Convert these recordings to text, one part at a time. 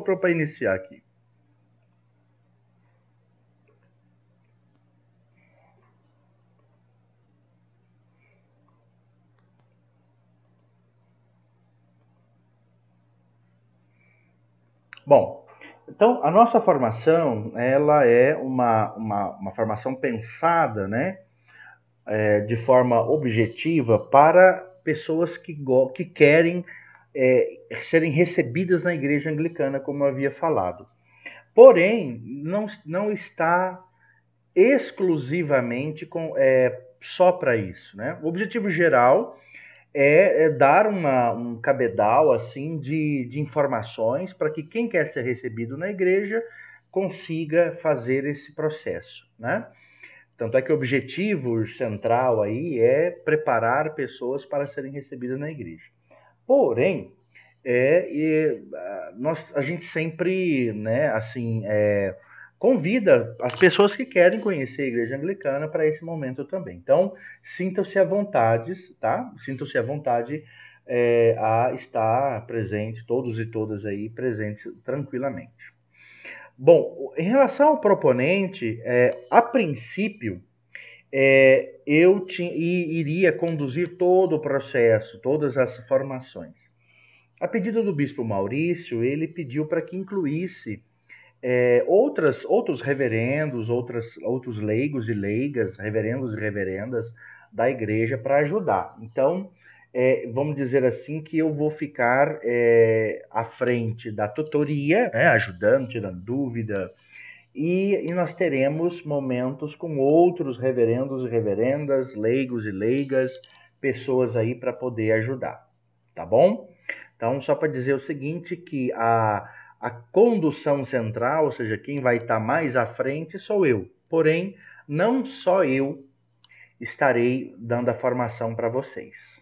para iniciar aqui. Bom, então a nossa formação, ela é uma formação pensada, né, de forma objetiva para pessoas que querem serem recebidas na igreja anglicana, como eu havia falado. Porém, não está exclusivamente só para isso, né? O objetivo geral é dar um cabedal assim de informações para que quem quer ser recebido na igreja consiga fazer esse processo, né? Tanto é que o objetivo central aí é preparar pessoas para serem recebidas na igreja. Porém, a gente sempre, né, assim, convida as pessoas que querem conhecer a igreja anglicana para esse momento também. Então, sintam-se à vontade, tá? Sintam-se à vontade a estar presente, todos e todas aí presentes tranquilamente. Bom, em relação ao proponente, a princípio, eu iria conduzir todo o processo, todas as formações. A pedido do bispo Maurício, ele pediu para que incluísse outros reverendos, outros leigos e leigas, reverendos e reverendas da igreja para ajudar. Então, vamos dizer assim que eu vou ficar à frente da tutoria, né, ajudando, tirando dúvida, e nós teremos momentos com outros reverendos e reverendas, leigos e leigas, pessoas aí para poder ajudar, tá bom? Então, só para dizer o seguinte, que a condução central, ou seja, quem vai estar mais à frente sou eu. Porém, não só eu estarei dando a formação para vocês.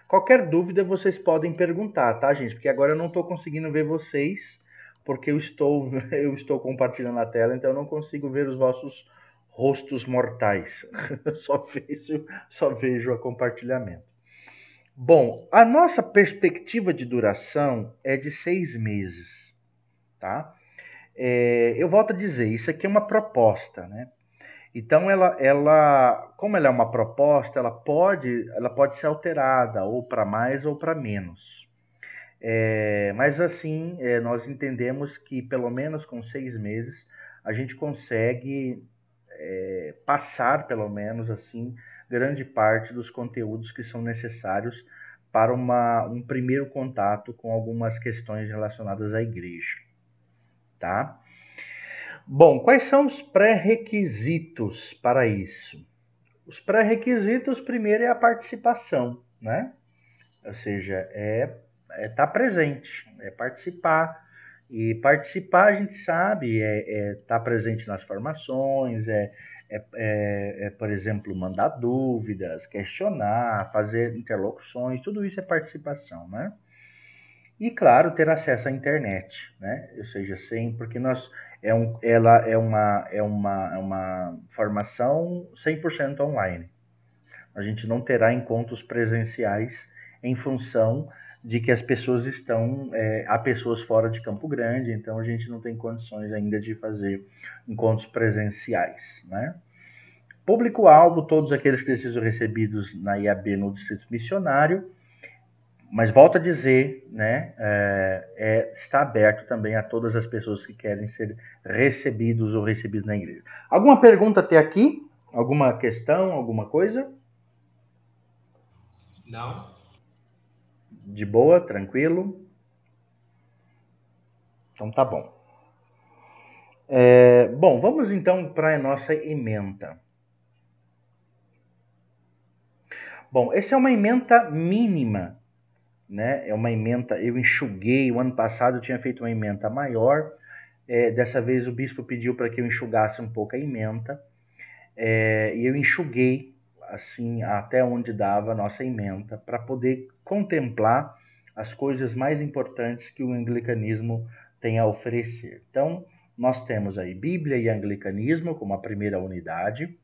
Qualquer dúvida vocês podem perguntar, tá, gente? Porque agora eu não estou conseguindo ver vocês, porque eu estou compartilhando a tela, então eu não consigo ver os vossos rostos mortais. Só vejo o compartilhamento. Bom, a nossa perspectiva de duração é de 6 meses, tá? Eu volto a dizer, isso aqui é uma proposta, né? Então, como ela é uma proposta, ela pode ser alterada, ou para mais ou para menos. Mas assim, nós entendemos que pelo menos com 6 meses a gente consegue passar, pelo menos assim, grande parte dos conteúdos que são necessários para um primeiro contato com algumas questões relacionadas à igreja, tá? Bom, quais são os pré-requisitos para isso? Os pré-requisitos, primeiro, é a participação, né? Ou seja, estar presente, é participar. E participar, a gente sabe, estar presente nas formações, por exemplo, mandar dúvidas, questionar, fazer interlocuções, tudo isso é participação, né? E, claro, ter acesso à internet, né? Ou seja, porque ela é uma formação 100% online. A gente não terá encontros presenciais em função de que as pessoas há pessoas fora de Campo Grande, então a gente não tem condições ainda de fazer encontros presenciais, né? Público-alvo, todos aqueles que sejam recebidos na IAB no Distrito Missionário, mas volto a dizer, né, está aberto também a todas as pessoas que querem ser recebidos ou recebidos na igreja. Alguma pergunta até aqui? Alguma questão, alguma coisa? Não. De boa, tranquilo? Então tá bom. Bom, vamos então para a nossa ementa. Bom, essa é uma ementa mínima, né? É uma ementa, eu enxuguei, o ano passado eu tinha feito uma ementa maior, dessa vez o bispo pediu para que eu enxugasse um pouco a ementa, e eu enxuguei, assim, até onde dava a nossa ementa, para poder contemplar as coisas mais importantes que o anglicanismo tem a oferecer. Então, nós temos aí Bíblia e Anglicanismo como a primeira unidade.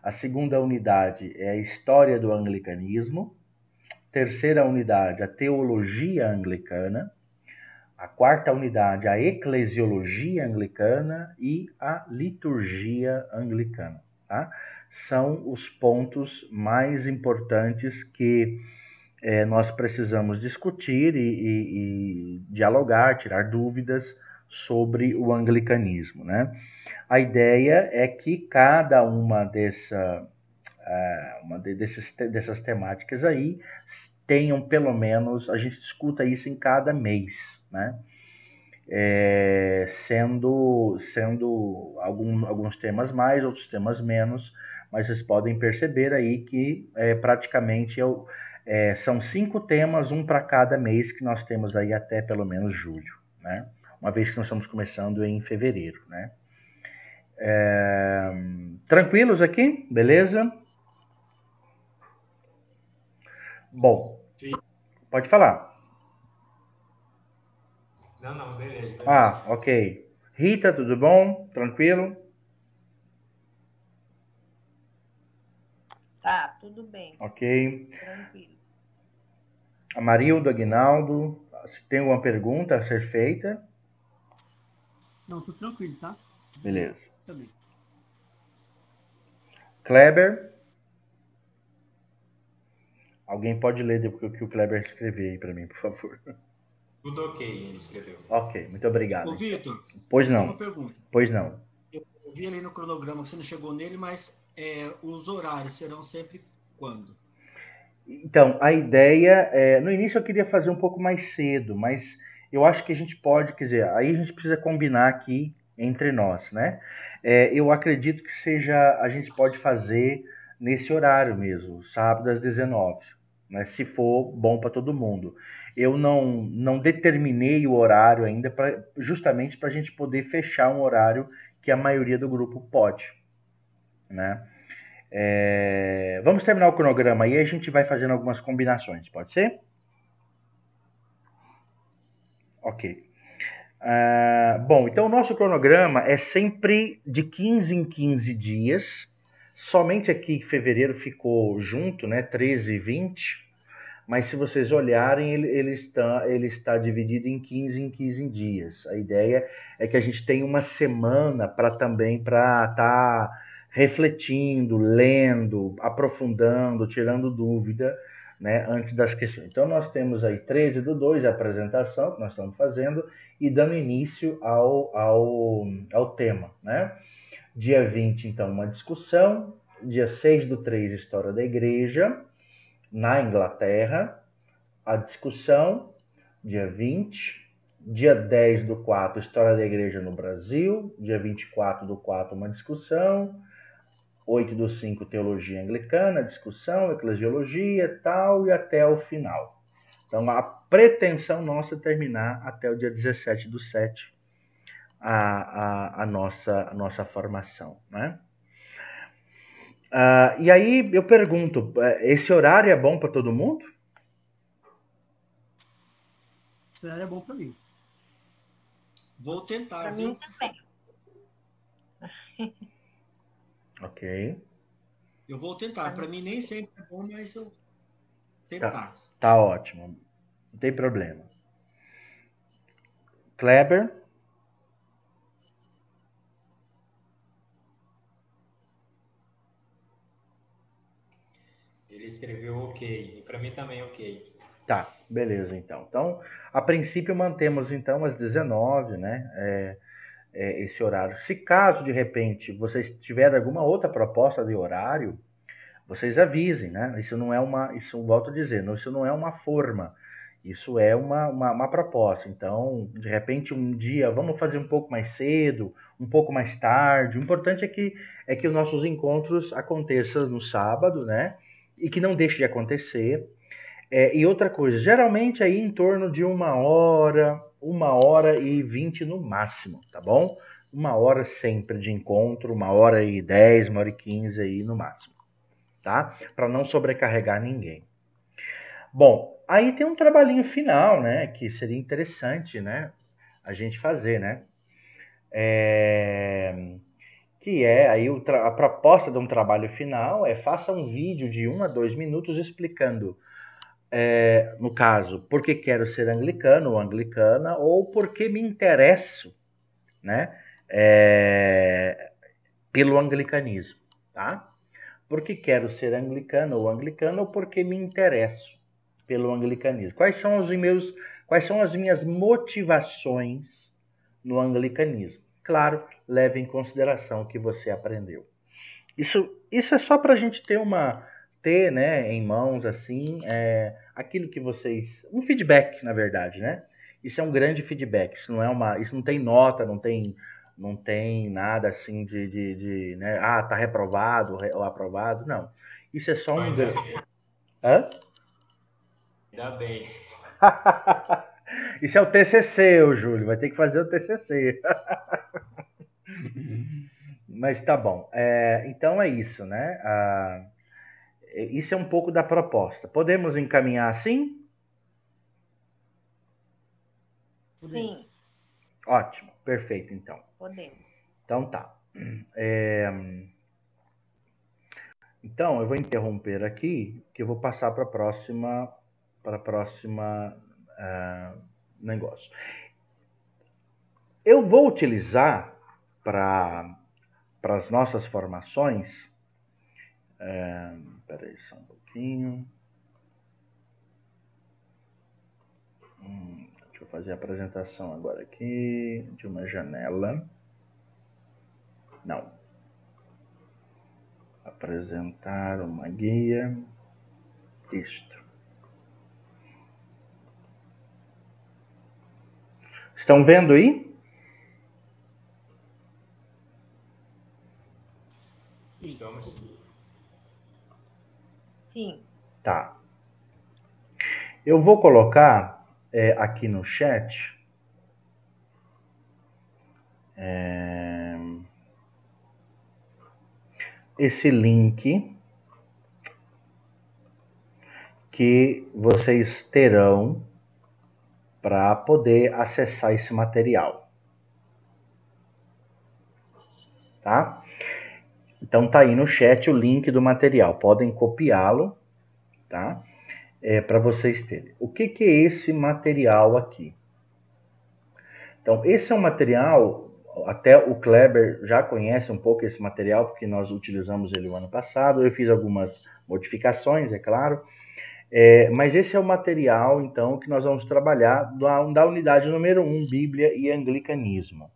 A segunda unidade é a história do anglicanismo. Terceira unidade, a teologia anglicana. A quarta unidade, a eclesiologia anglicana e a liturgia anglicana. Tá? São os pontos mais importantes que nós precisamos discutir e dialogar, tirar dúvidas sobre o anglicanismo. Né? A ideia é que cada uma dessas temáticas aí tenham pelo menos, a gente discuta isso em cada mês, né? Sendo alguns temas mais, outros temas menos, mas vocês podem perceber aí que praticamente são 5 temas, um para cada mês que nós temos aí até pelo menos julho, né? Uma vez que nós estamos começando em fevereiro, né? Tranquilos aqui? Beleza? Bom, Sim. pode falar. Não, beleza. Ah, ok. Rita, tudo bom? Tranquilo? Tá, tudo bem. Ok. Tranquilo. Amarildo, Aguinaldo, se tem alguma pergunta a ser feita? Não, tô tranquilo, tá? Beleza. Também. Kleber? Alguém pode ler o que o Kleber escreveu aí para mim, por favor. Tudo ok, ele escreveu. Ok, muito obrigado. Ô, Vitor, Pois tem não. uma pergunta. Pois não. Eu vi ali no cronograma que você não chegou nele, mas os horários serão sempre quando? Então, a ideia no início eu queria fazer um pouco mais cedo, mas eu acho que a gente pode, quer dizer, aí a gente precisa combinar aqui entre nós, né? Eu acredito que a gente pode fazer nesse horário mesmo, sábado às 19, né? Se for bom para todo mundo. Eu não determinei o horário ainda, justamente para a gente poder fechar um horário que a maioria do grupo pode, né? Vamos terminar o cronograma aí e a gente vai fazendo algumas combinações, pode ser? Ok. Bom, então o nosso cronograma é sempre de 15 em 15 dias. Somente aqui em fevereiro ficou junto, né? 13 e 20. Mas se vocês olharem, ele está dividido em 15 dias. A ideia é que a gente tenha uma semana para estar refletindo, lendo, aprofundando, tirando dúvida, né, antes das questões. Então nós temos aí 13/2, a apresentação que nós estamos fazendo, e dando início ao tema. Né? Dia 20, então, uma discussão. Dia 6/3, História da Igreja na Inglaterra, a discussão, dia 20, dia 10/4, História da Igreja no Brasil, dia 24/4, uma discussão, 8/5, Teologia Anglicana, discussão, Eclesiologia, tal, e até o final. Então, a pretensão nossa é terminar até o dia 17/7 a nossa formação, né? E aí eu pergunto, esse horário é bom para todo mundo? Esse horário é bom para mim. Vou tentar, Para viu? mim também. Ok. Eu vou tentar. Para mim nem sempre é bom, mas eu tentar. Tá ótimo. Não tem problema. Kleber? Ele escreveu ok. E para mim também ok. Tá, beleza então. Então, a princípio mantemos então às 19, né? Esse horário. Se caso de repente vocês tiverem alguma outra proposta de horário, vocês avisem, né? Isso não é isso volto a dizer, isso não é uma forma. Isso é uma proposta. Então, de repente, um dia, vamos fazer um pouco mais cedo, um pouco mais tarde. O importante é que os nossos encontros aconteçam no sábado, né? E que não deixe de acontecer. E outra coisa, geralmente aí em torno de 1h e 20 no máximo, tá bom? 1h sempre de encontro, 1h10, 1h15 aí no máximo, tá? Para não sobrecarregar ninguém. Bom, aí tem um trabalhinho final, né? Que seria interessante, né? A gente fazer, né? Que é aí a proposta de um trabalho final faça um vídeo de 1 a 2 minutos explicando no caso, porque quero ser anglicano ou anglicana, ou porque me interesso, né, pelo anglicanismo, tá? Porque quero ser anglicano ou anglicana, ou porque me interesso pelo anglicanismo. Quais são as minhas motivações no anglicanismo? Claro, leve em consideração o que você aprendeu. Isso é só para a gente ter, né, em mãos assim, aquilo que vocês, um feedback, na verdade, né? Isso é um grande feedback. Isso não tem nota, não tem nada assim né? Ah, tá reprovado ou aprovado, não. Isso é só um Ainda grande. bem. Hã? Ainda bem. Isso é o TCC, ô Júlio. Vai ter que fazer o TCC. Mas tá bom. Então é isso, né? Isso é um pouco da proposta. Podemos encaminhar assim? Sim, Ótimo, perfeito, então. podemos. Então tá. Então eu vou interromper aqui, que eu vou passar para a próxima negócio. Eu vou utilizar para as nossas formações. Peraí só um pouquinho. Deixa eu fazer a apresentação agora aqui de uma janela. Não. Apresentar uma guia. Isto. Estão vendo aí? Estamos. Sim, Tá. Eu vou colocar aqui no chat esse link que vocês terão para poder acessar esse material. Tá? Então tá aí no chat o link do material. Podem copiá-lo, tá? Para vocês terem. O que é esse material aqui? Então, esse é um material, até o Kleber já conhece um pouco esse material, porque nós utilizamos ele o ano passado. Eu fiz algumas modificações, é claro. Mas esse é o material, então, que nós vamos trabalhar da unidade número 1, Bíblia e Anglicanismo.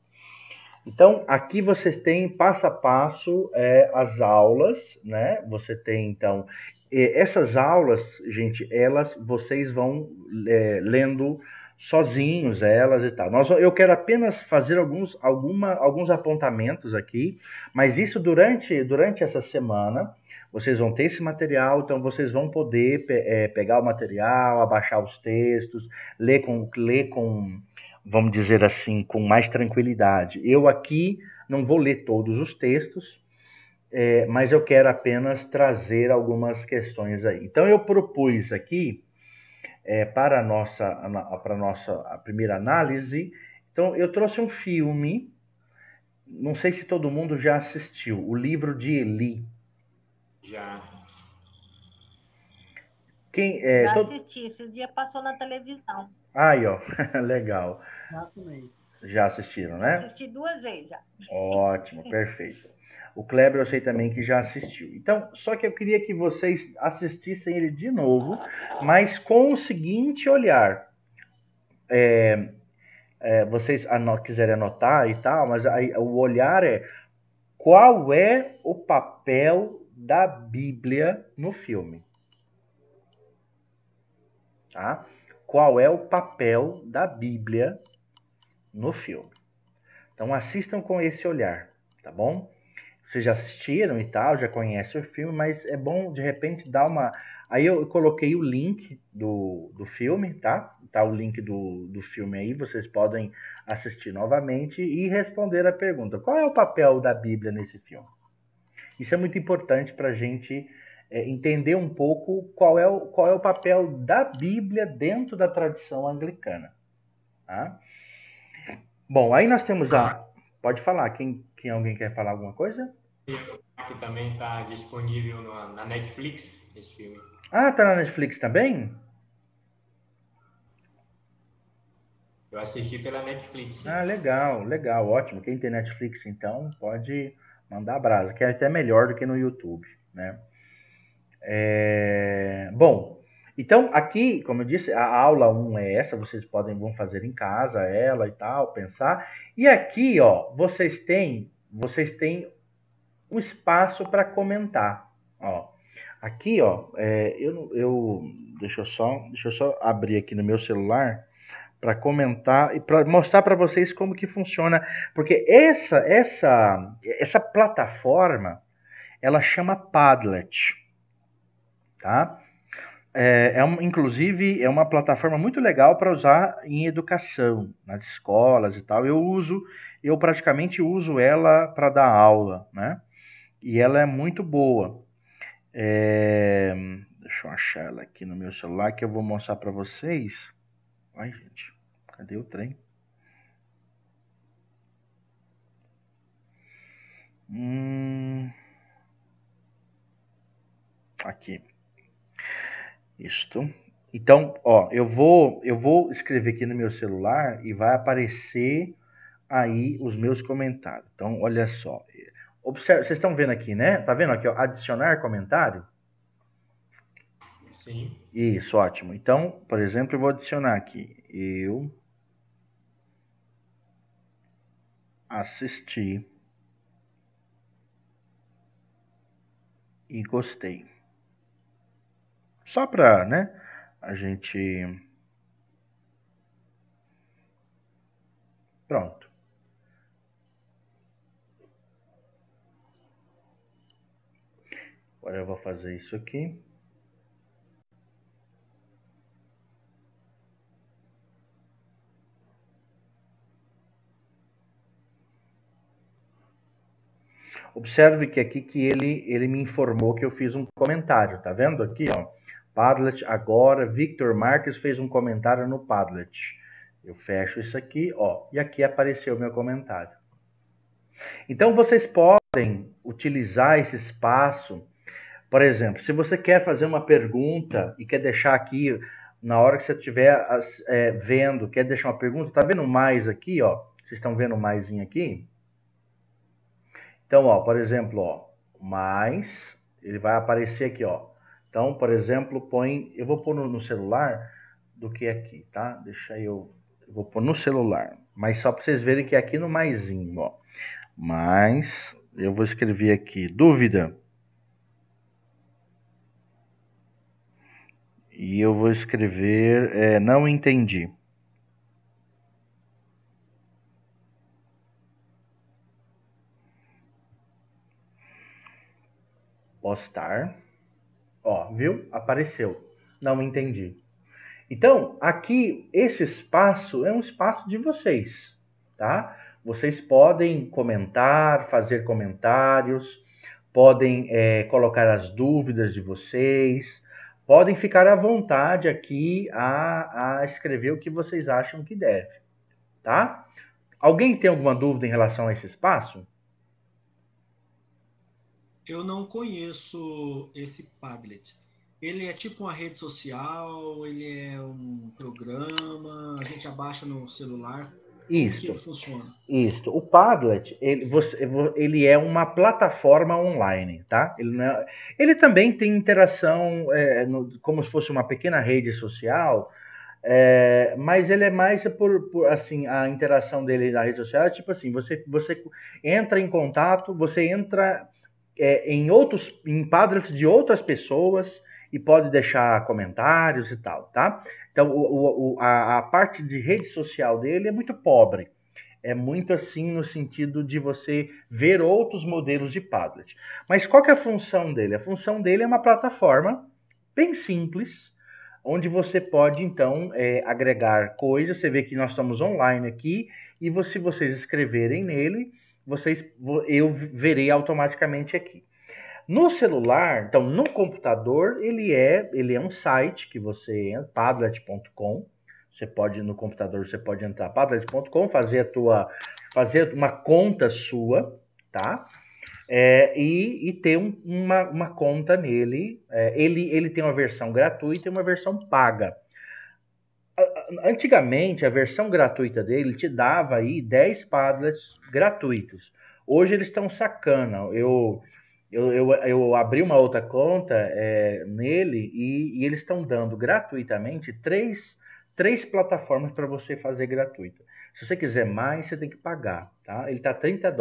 Então, aqui vocês têm passo a passo as aulas, né? Você tem, então, essas aulas, gente, vocês vão lendo sozinhos elas e tal. Eu quero apenas fazer alguns apontamentos aqui, mas isso durante essa semana. Vocês vão ter esse material, então vocês vão poder pegar o material, abaixar os textos, ler com, vamos dizer assim, com mais tranquilidade. Eu aqui não vou ler todos os textos, mas eu quero apenas trazer algumas questões aí. Então eu propus aqui, para a nossa primeira análise, então eu trouxe um filme, não sei se todo mundo já assistiu, o livro de Eli. Já. já assisti. Esse dia passou na televisão. Aí, ó, legal. Exatamente. Já assistiram, né? Assisti 2 vezes já. Ótimo, perfeito. O Kleber eu sei também que já assistiu. Então, só que eu queria que vocês assistissem ele de novo, mas com o seguinte olhar. Vocês quiserem anotar e tal, mas aí, o olhar qual é o papel da Bíblia no filme? Tá? Qual é o papel da Bíblia no filme? Então assistam com esse olhar, tá bom? Vocês já assistiram e tal, já conhecem o filme, mas é bom de repente dar uma. Aí eu coloquei o link do filme, tá? Tá o link do filme aí, vocês podem assistir novamente e responder a pergunta: qual é o papel da Bíblia nesse filme? Isso é muito importante para a gente entender um pouco qual é o papel da Bíblia dentro da tradição anglicana. Tá? Bom, aí nós temos a. Pode falar, quem alguém quer falar alguma coisa? Que também está disponível na Netflix, esse filme. Ah, tá na Netflix também? Eu assisti pela Netflix. Sim. Ah, legal, legal, ótimo. Quem tem Netflix, então, pode mandar brasa, que é até melhor do que no YouTube, né? Bom, então aqui, como eu disse, a aula 1 é essa, vão fazer em casa ela e tal, pensar. E aqui, ó, vocês têm um espaço para comentar, ó. Aqui, ó, deixa eu só abrir aqui no meu celular para comentar e para mostrar para vocês como que funciona, porque essa plataforma, ela chama Padlet, tá? Inclusive, é uma plataforma muito legal para usar em educação, nas escolas e tal. Eu praticamente uso ela para dar aula, né? E ela é muito boa. Deixa eu achar ela aqui no meu celular que eu vou mostrar para vocês. Ai, gente, cadê o trem? Aqui. Isto. Então, ó, eu vou escrever aqui no meu celular e vai aparecer aí os meus comentários. Então, olha só. Observe, vocês estão vendo aqui, né? Tá vendo aqui, ó, adicionar comentário? Sim. Isso, ótimo. Então, por exemplo, eu vou adicionar aqui. Eu assisti e gostei. Só para, né, a gente... Pronto. Agora eu vou fazer isso aqui. Observe que aqui que ele me informou que eu fiz um comentário, tá vendo aqui, ó? Padlet agora, Victor Marques fez um comentário no Padlet. Eu fecho isso aqui, ó, e aqui apareceu o meu comentário. Então vocês podem utilizar esse espaço, por exemplo, se você quer fazer uma pergunta e quer deixar aqui, na hora que você estiver vendo, quer deixar uma pergunta, tá vendo mais aqui, ó? Vocês estão vendo mais aqui? Então, ó, por exemplo, ó, mais, ele vai aparecer aqui, ó. Então, por exemplo, eu vou pôr no celular do que aqui, tá? Eu vou pôr no celular, mas só para vocês verem que é aqui no maisinho, ó. Mas, eu vou escrever aqui, dúvida. E eu vou escrever, não entendi. Postar. Ó, viu? Apareceu. Não entendi. Então, aqui, esse espaço é um espaço de vocês, tá? Vocês podem comentar, fazer comentários, podem colocar as dúvidas de vocês, podem ficar à vontade aqui a escrever o que vocês acham que deve, tá? Alguém tem alguma dúvida em relação a esse espaço? Eu não conheço esse Padlet. Ele é tipo uma rede social, ele é um programa, a gente abaixa no celular. Como que ele funciona? Isso. O Padlet, ele é uma plataforma online, tá? Ele também tem interação como se fosse uma pequena rede social, mas ele é mais assim, a interação dele na rede social é tipo assim, você entra em contato, você entra em Padlets de outras pessoas e pode deixar comentários e tal, tá? Então, a parte de rede social dele é muito pobre. É muito assim no sentido de você ver outros modelos de Padlet. Mas qual que é a função dele? A função dele é uma plataforma bem simples, onde você pode, então, agregar coisas. Você vê que nós estamos online aqui, e se vocês escreverem nele, eu verei automaticamente aqui. No celular, então no computador, ele é um site que você entra, padlet.com. No computador você pode entrar padlet.com, fazer uma conta sua, tá? E ter uma conta nele. Ele tem uma versão gratuita e uma versão paga. Antigamente, a versão gratuita dele te dava aí 10 Padlets gratuitos. Hoje eles estão sacana. Eu abri uma outra conta nele e eles estão dando gratuitamente três plataformas para você fazer gratuita. Se você quiser mais, você tem que pagar, tá? Ele tá $30.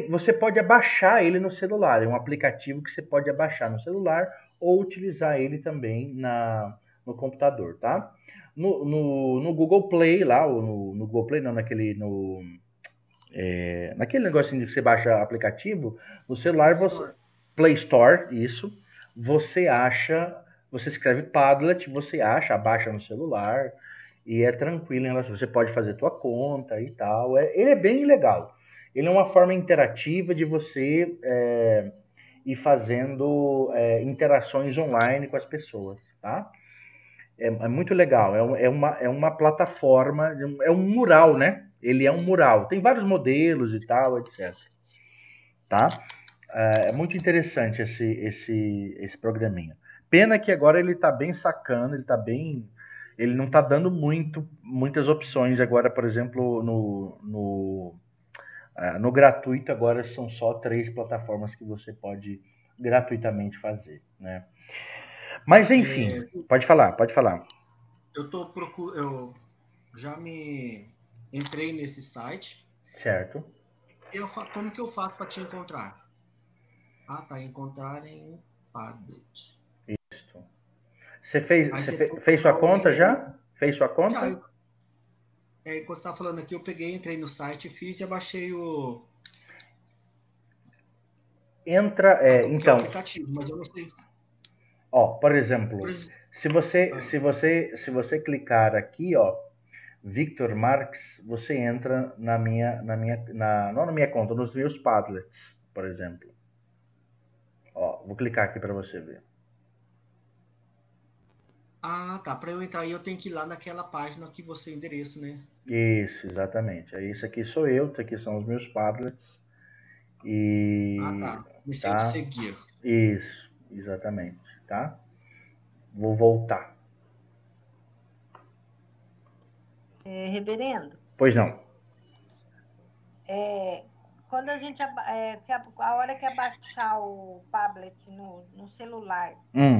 Você pode abaixar ele no celular. É um aplicativo que você pode abaixar no celular ou utilizar ele também no computador, tá? No Google Play lá, ou no Google Play não, naquele negocinho de você baixa aplicativo, no celular Play Store, isso, você escreve Padlet, você abaixa no celular e é tranquilo em relação, você pode fazer tua conta e tal, ele é bem legal. Ele é uma forma interativa de você ir fazendo interações online com as pessoas, tá? É muito legal, é uma plataforma, é um mural, né? Ele é um mural, tem vários modelos e tal, etc. Tá? É muito interessante esse programinha. Pena que agora ele tá bem sacana, ele não tá dando muitas opções agora, por exemplo, no gratuito agora são só 3 plataformas que você pode gratuitamente fazer, né? Mas enfim, pode falar. Eu já me entrei nesse site. Certo. Como que eu faço para te encontrar? Ah, tá. Encontrar em Padlet. Isso. Você fez sua conta já? Fez sua conta? Já. Quando você está falando aqui, eu entrei no site, fiz e abaixei o. Então. Aplicativo, mas eu não sei. Ó, por exemplo, se você clicar aqui, ó, Victor Marx, você entra não na minha conta, nos meus Padlets, por exemplo. Ó, vou clicar aqui para você ver. Ah, tá. Para eu entrar aí, eu tenho que ir lá naquela página que você endereço, né? Isso, exatamente. Isso aqui sou eu, isso aqui são os meus Padlets. Tá. Comecei a seguir. Isso, exatamente, tá? Vou voltar. Reverendo? Pois não. Quando a gente a hora que abaixar o tablet no celular,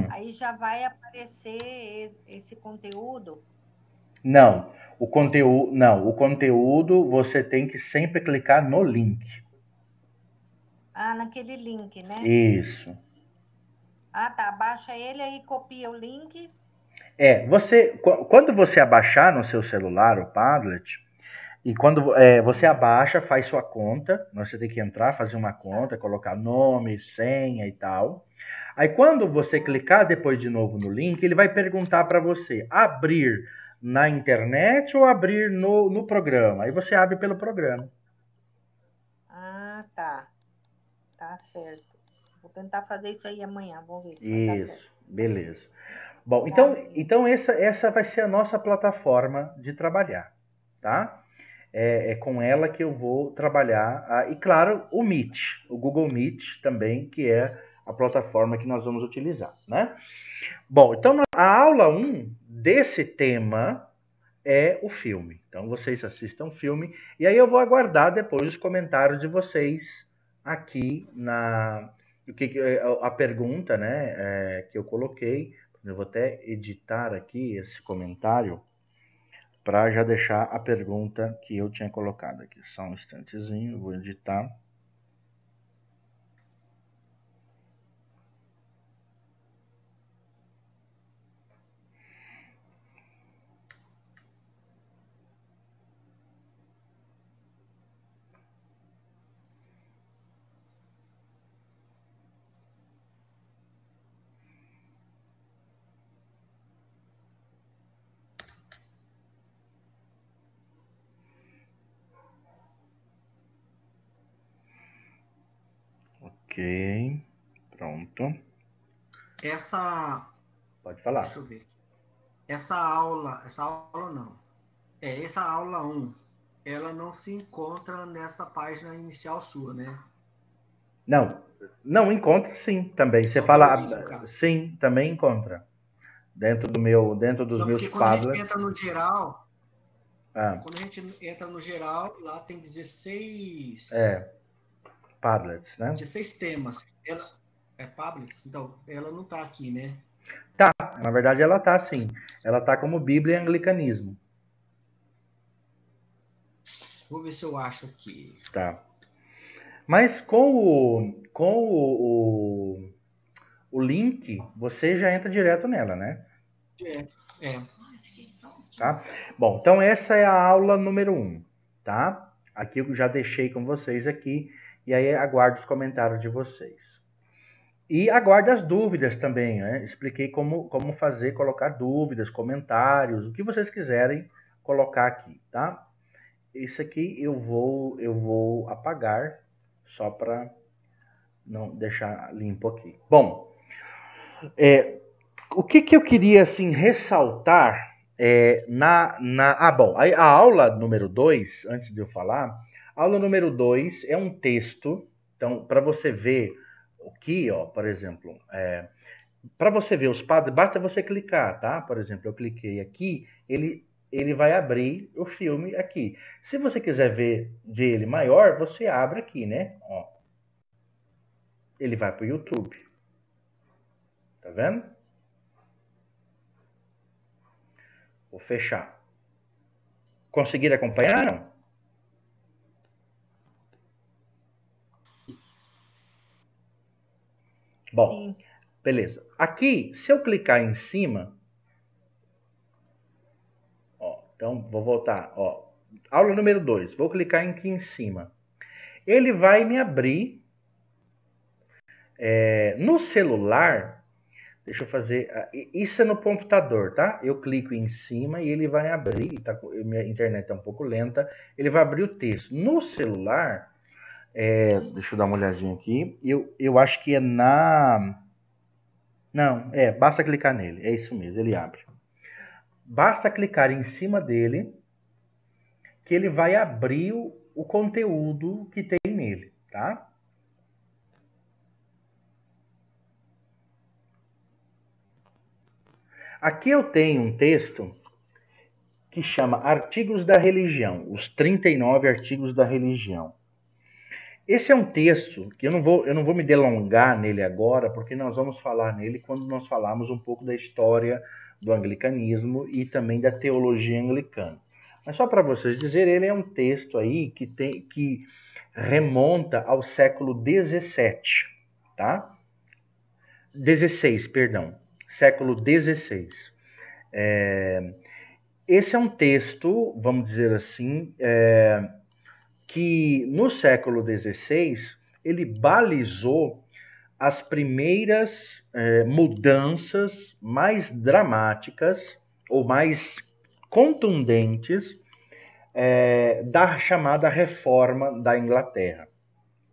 aí já vai aparecer esse conteúdo? Não, o conteúdo você tem que sempre clicar no link. Ah, naquele link, né? Isso. Ah, tá. Abaixa ele aí, copia o link. Quando você abaixar no seu celular o Padlet, e quando você abaixa, faz sua conta, você tem que entrar, fazer uma conta, colocar nome, senha e tal. Aí quando você clicar depois de novo no link, ele vai perguntar para você abrir na internet ou abrir no programa. Aí você abre pelo programa. Ah, tá. Tá certo. Vou tentar fazer isso aí amanhã, vamos ver se vai dar certo. Isso, beleza. Bom, então essa vai ser a nossa plataforma de trabalhar, tá? É com ela que eu vou trabalhar. E claro, o Meet, o Google Meet também, que é a plataforma que nós vamos utilizar, né? Bom, então a aula 1 desse tema é o filme. Então vocês assistam o filme e aí eu vou aguardar depois os comentários de vocês aqui a pergunta, né, que eu coloquei. Eu vou até editar aqui esse comentário para já deixar a pergunta que eu tinha colocado aqui. Só um instantezinho, vou editar. Ok, pronto. Pode falar. Deixa eu ver. Essa aula não. Essa aula 1, ela não se encontra nessa página inicial sua, né? Não encontra sim, também. Você fala sim, também encontra. dentro dos meus Padlets. Quando a gente entra no geral, lá tem 16... Padlets, né? 16 temas. Ela é Padlets? Então, ela não está aqui, né? Tá, na verdade ela tá sim. Ela tá como Bíblia e Anglicanismo. Vou ver se eu acho aqui. Tá. Mas com o link, você já entra direto nela, né? Tá? Bom, então essa é a aula número 1, tá? Aqui eu já deixei com vocês aqui, e aí aguardo os comentários de vocês. E aguardo as dúvidas também, né? Expliquei como fazer, colocar dúvidas, comentários, o que vocês quiserem colocar aqui, tá? Isso aqui eu vou apagar, só para não deixar limpo aqui. Bom, o que eu queria assim ressaltar bom, a aula número 2, antes de eu falar, a aula número 2 é um texto, então para você ver aqui, ó, por exemplo, para você ver os padres, basta você clicar, tá? Por exemplo, eu cliquei aqui, ele vai abrir o filme aqui. Se você quiser ver ele maior, você abre aqui, né? Ó. Ele vai para o YouTube. Tá vendo? Vou fechar. Conseguiram acompanhar, não? Bom, beleza. Aqui, se eu clicar em cima, ó, então vou voltar, ó, aula número 2, vou clicar aqui em cima. Ele vai me abrir no celular. Deixa eu fazer, isso é no computador, tá? Eu clico em cima e ele vai abrir, minha internet é um pouco lenta, ele vai abrir o texto. No celular, deixa eu dar uma olhadinha aqui, eu acho que é não, basta clicar nele, é isso mesmo, ele abre. Basta clicar em cima dele, que ele vai abrir o conteúdo que tem nele, tá? Aqui eu tenho um texto que chama Artigos da Religião, os 39 artigos da religião. Esse é um texto que eu não vou me delongar nele agora, porque nós vamos falar nele quando nós falarmos um pouco da história do anglicanismo e também da teologia anglicana. Mas só para vocês dizerem, ele é um texto aí que remonta ao século XVII, tá? 16, perdão. Século XVI. Esse é um texto, vamos dizer assim, que no século XVI ele balizou as primeiras mudanças mais dramáticas ou mais contundentes da chamada Reforma da Inglaterra.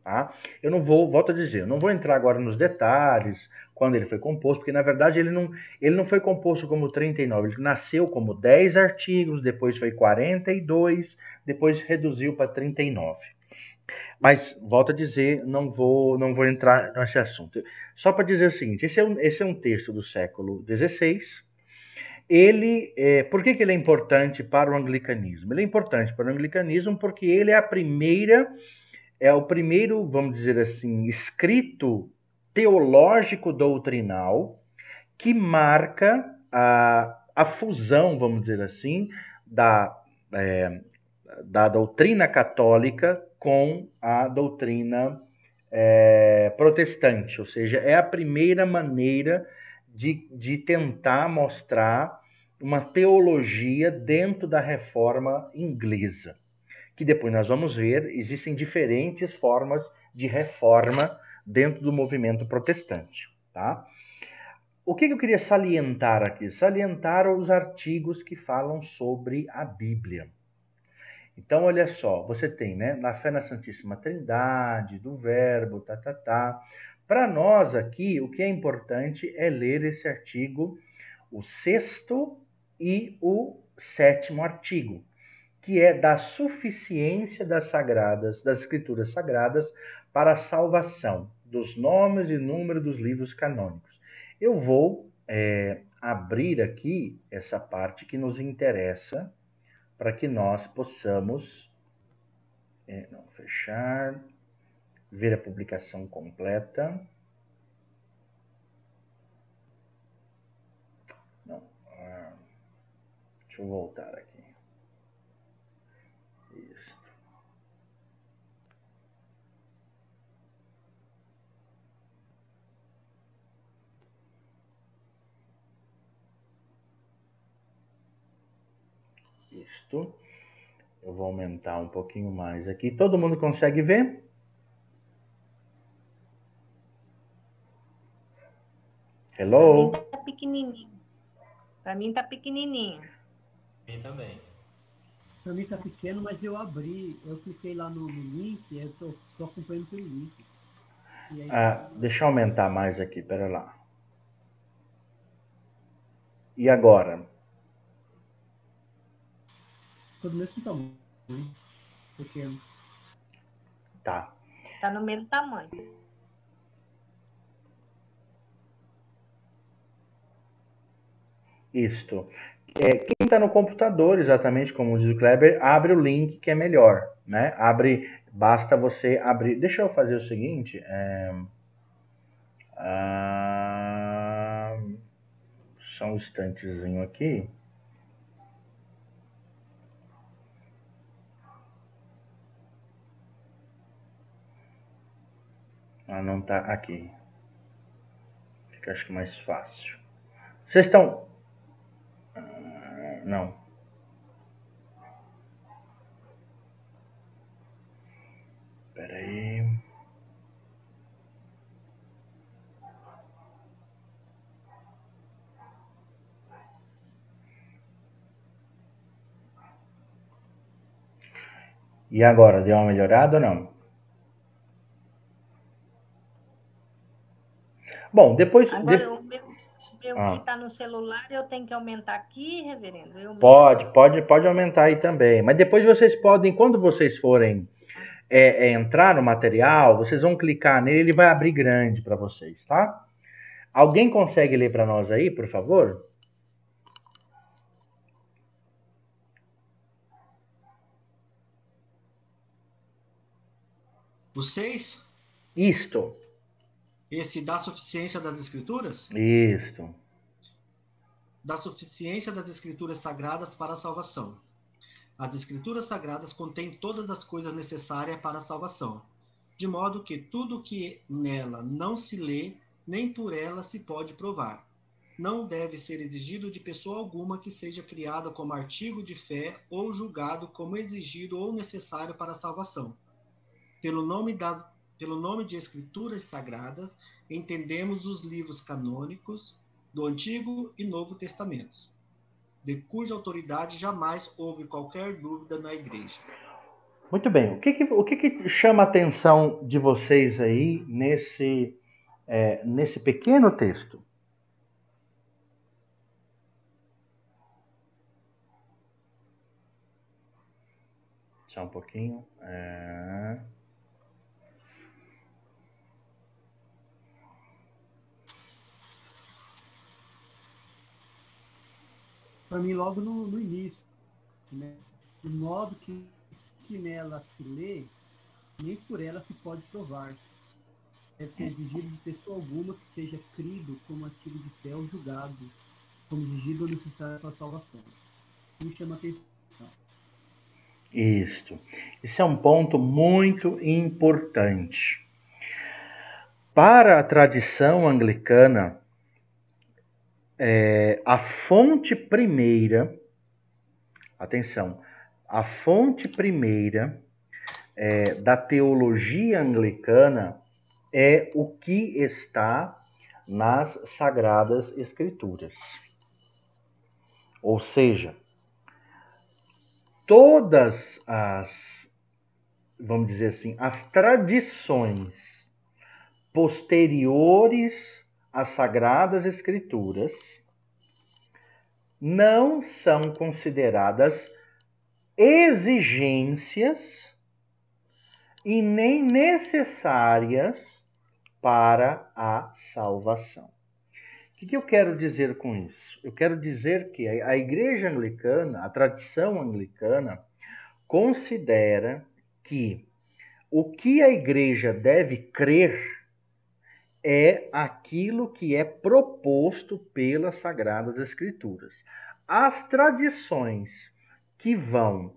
Tá? Eu não vou, volto a dizer, eu não vou entrar agora nos detalhes, quando ele foi composto, porque na verdade ele não foi composto como 39, ele nasceu como 10 artigos, depois foi 42, depois reduziu para 39. Mas, volto a dizer, não vou entrar nesse assunto. Só para dizer o seguinte, esse é um texto do século XVI. Por que ele é importante para o anglicanismo? Ele é importante para o anglicanismo porque ele é o primeiro, vamos dizer assim, escrito teológico doutrinal que marca a fusão, vamos dizer assim, da doutrina católica com a doutrina protestante. Ou seja, é a primeira maneira de tentar mostrar uma teologia dentro da reforma inglesa. Que depois nós vamos ver, existem diferentes formas de reforma dentro do movimento protestante. Tá? O que eu queria salientar aqui? Salientar os artigos que falam sobre a Bíblia. Então, olha só, você tem, né, na fé na Santíssima Trindade, do Verbo, Para nós aqui, o que é importante é ler esse artigo, o 6º e o 7º artigo, que é da suficiência das Escrituras Sagradas para a salvação dos nomes e número dos livros canônicos. Eu vou abrir aqui essa parte que nos interessa para que nós possamos não fechar, ver a publicação completa. Não, deixa eu voltar aqui. Isso. Isto. Eu vou aumentar um pouquinho mais aqui. Todo mundo consegue ver? Hello? Para mim tá pequenininho. Para mim tá pequenininho. Para mim também. Para mim tá pequeno, mas eu abri, eu cliquei lá no link, eu tô acompanhando pelo link. E aí, deixa eu aumentar mais aqui, pera lá. E agora? Todo mesmo tamanho, pequeno. Tá. Tá no mesmo tamanho. Isto. Quem está no computador, exatamente como diz o Kleber, abre o link que é melhor, né? Basta você abrir. Deixa eu fazer o seguinte. Só um instantezinho aqui. Não tá aqui. Fica, acho que mais fácil. Vocês estão... não. Espera aí. E agora, deu uma melhorada ou não? Bom, depois... Agora, o meu que está no celular, eu tenho que aumentar aqui, reverendo? Pode aumentar aí também. Mas depois vocês podem, quando vocês forem entrar no material, vocês vão clicar nele, ele vai abrir grande para vocês, tá? Alguém consegue ler para nós aí, por favor? Vocês? Isto. Esse da suficiência das Escrituras? Isto. Da suficiência das Escrituras sagradas para a salvação. As Escrituras sagradas contêm todas as coisas necessárias para a salvação, de modo que tudo que nela não se lê, nem por ela se pode provar. Não deve ser exigido de pessoa alguma que seja criada como artigo de fé ou julgado como exigido ou necessário para a salvação. Pelo nome de Escrituras Sagradas, entendemos os livros canônicos do Antigo e Novo Testamentos, de cuja autoridade jamais houve qualquer dúvida na Igreja. Muito bem. O que chama a atenção de vocês aí nesse pequeno texto? Só um pouquinho. Para mim, logo no início, né? De modo que nela se lê, nem por ela se pode provar. Deve ser exigido de pessoa alguma que seja crido como artigo de fé ou julgado, como exigido ou necessário para a salvação. Isso me chama a atenção. Isto. Esse é um ponto muito importante. Para a tradição anglicana, a fonte primeira, atenção, a fonte primeira da teologia anglicana é o que está nas Sagradas Escrituras. Ou seja, todas as, vamos dizer assim, as tradições posteriores às Sagradas Escrituras não são consideradas exigências e nem necessárias para a salvação. O que eu quero dizer com isso? Eu quero dizer que a Igreja Anglicana, a tradição anglicana, considera que o que a Igreja deve crer é aquilo que é proposto pelas Sagradas Escrituras. As tradições que vão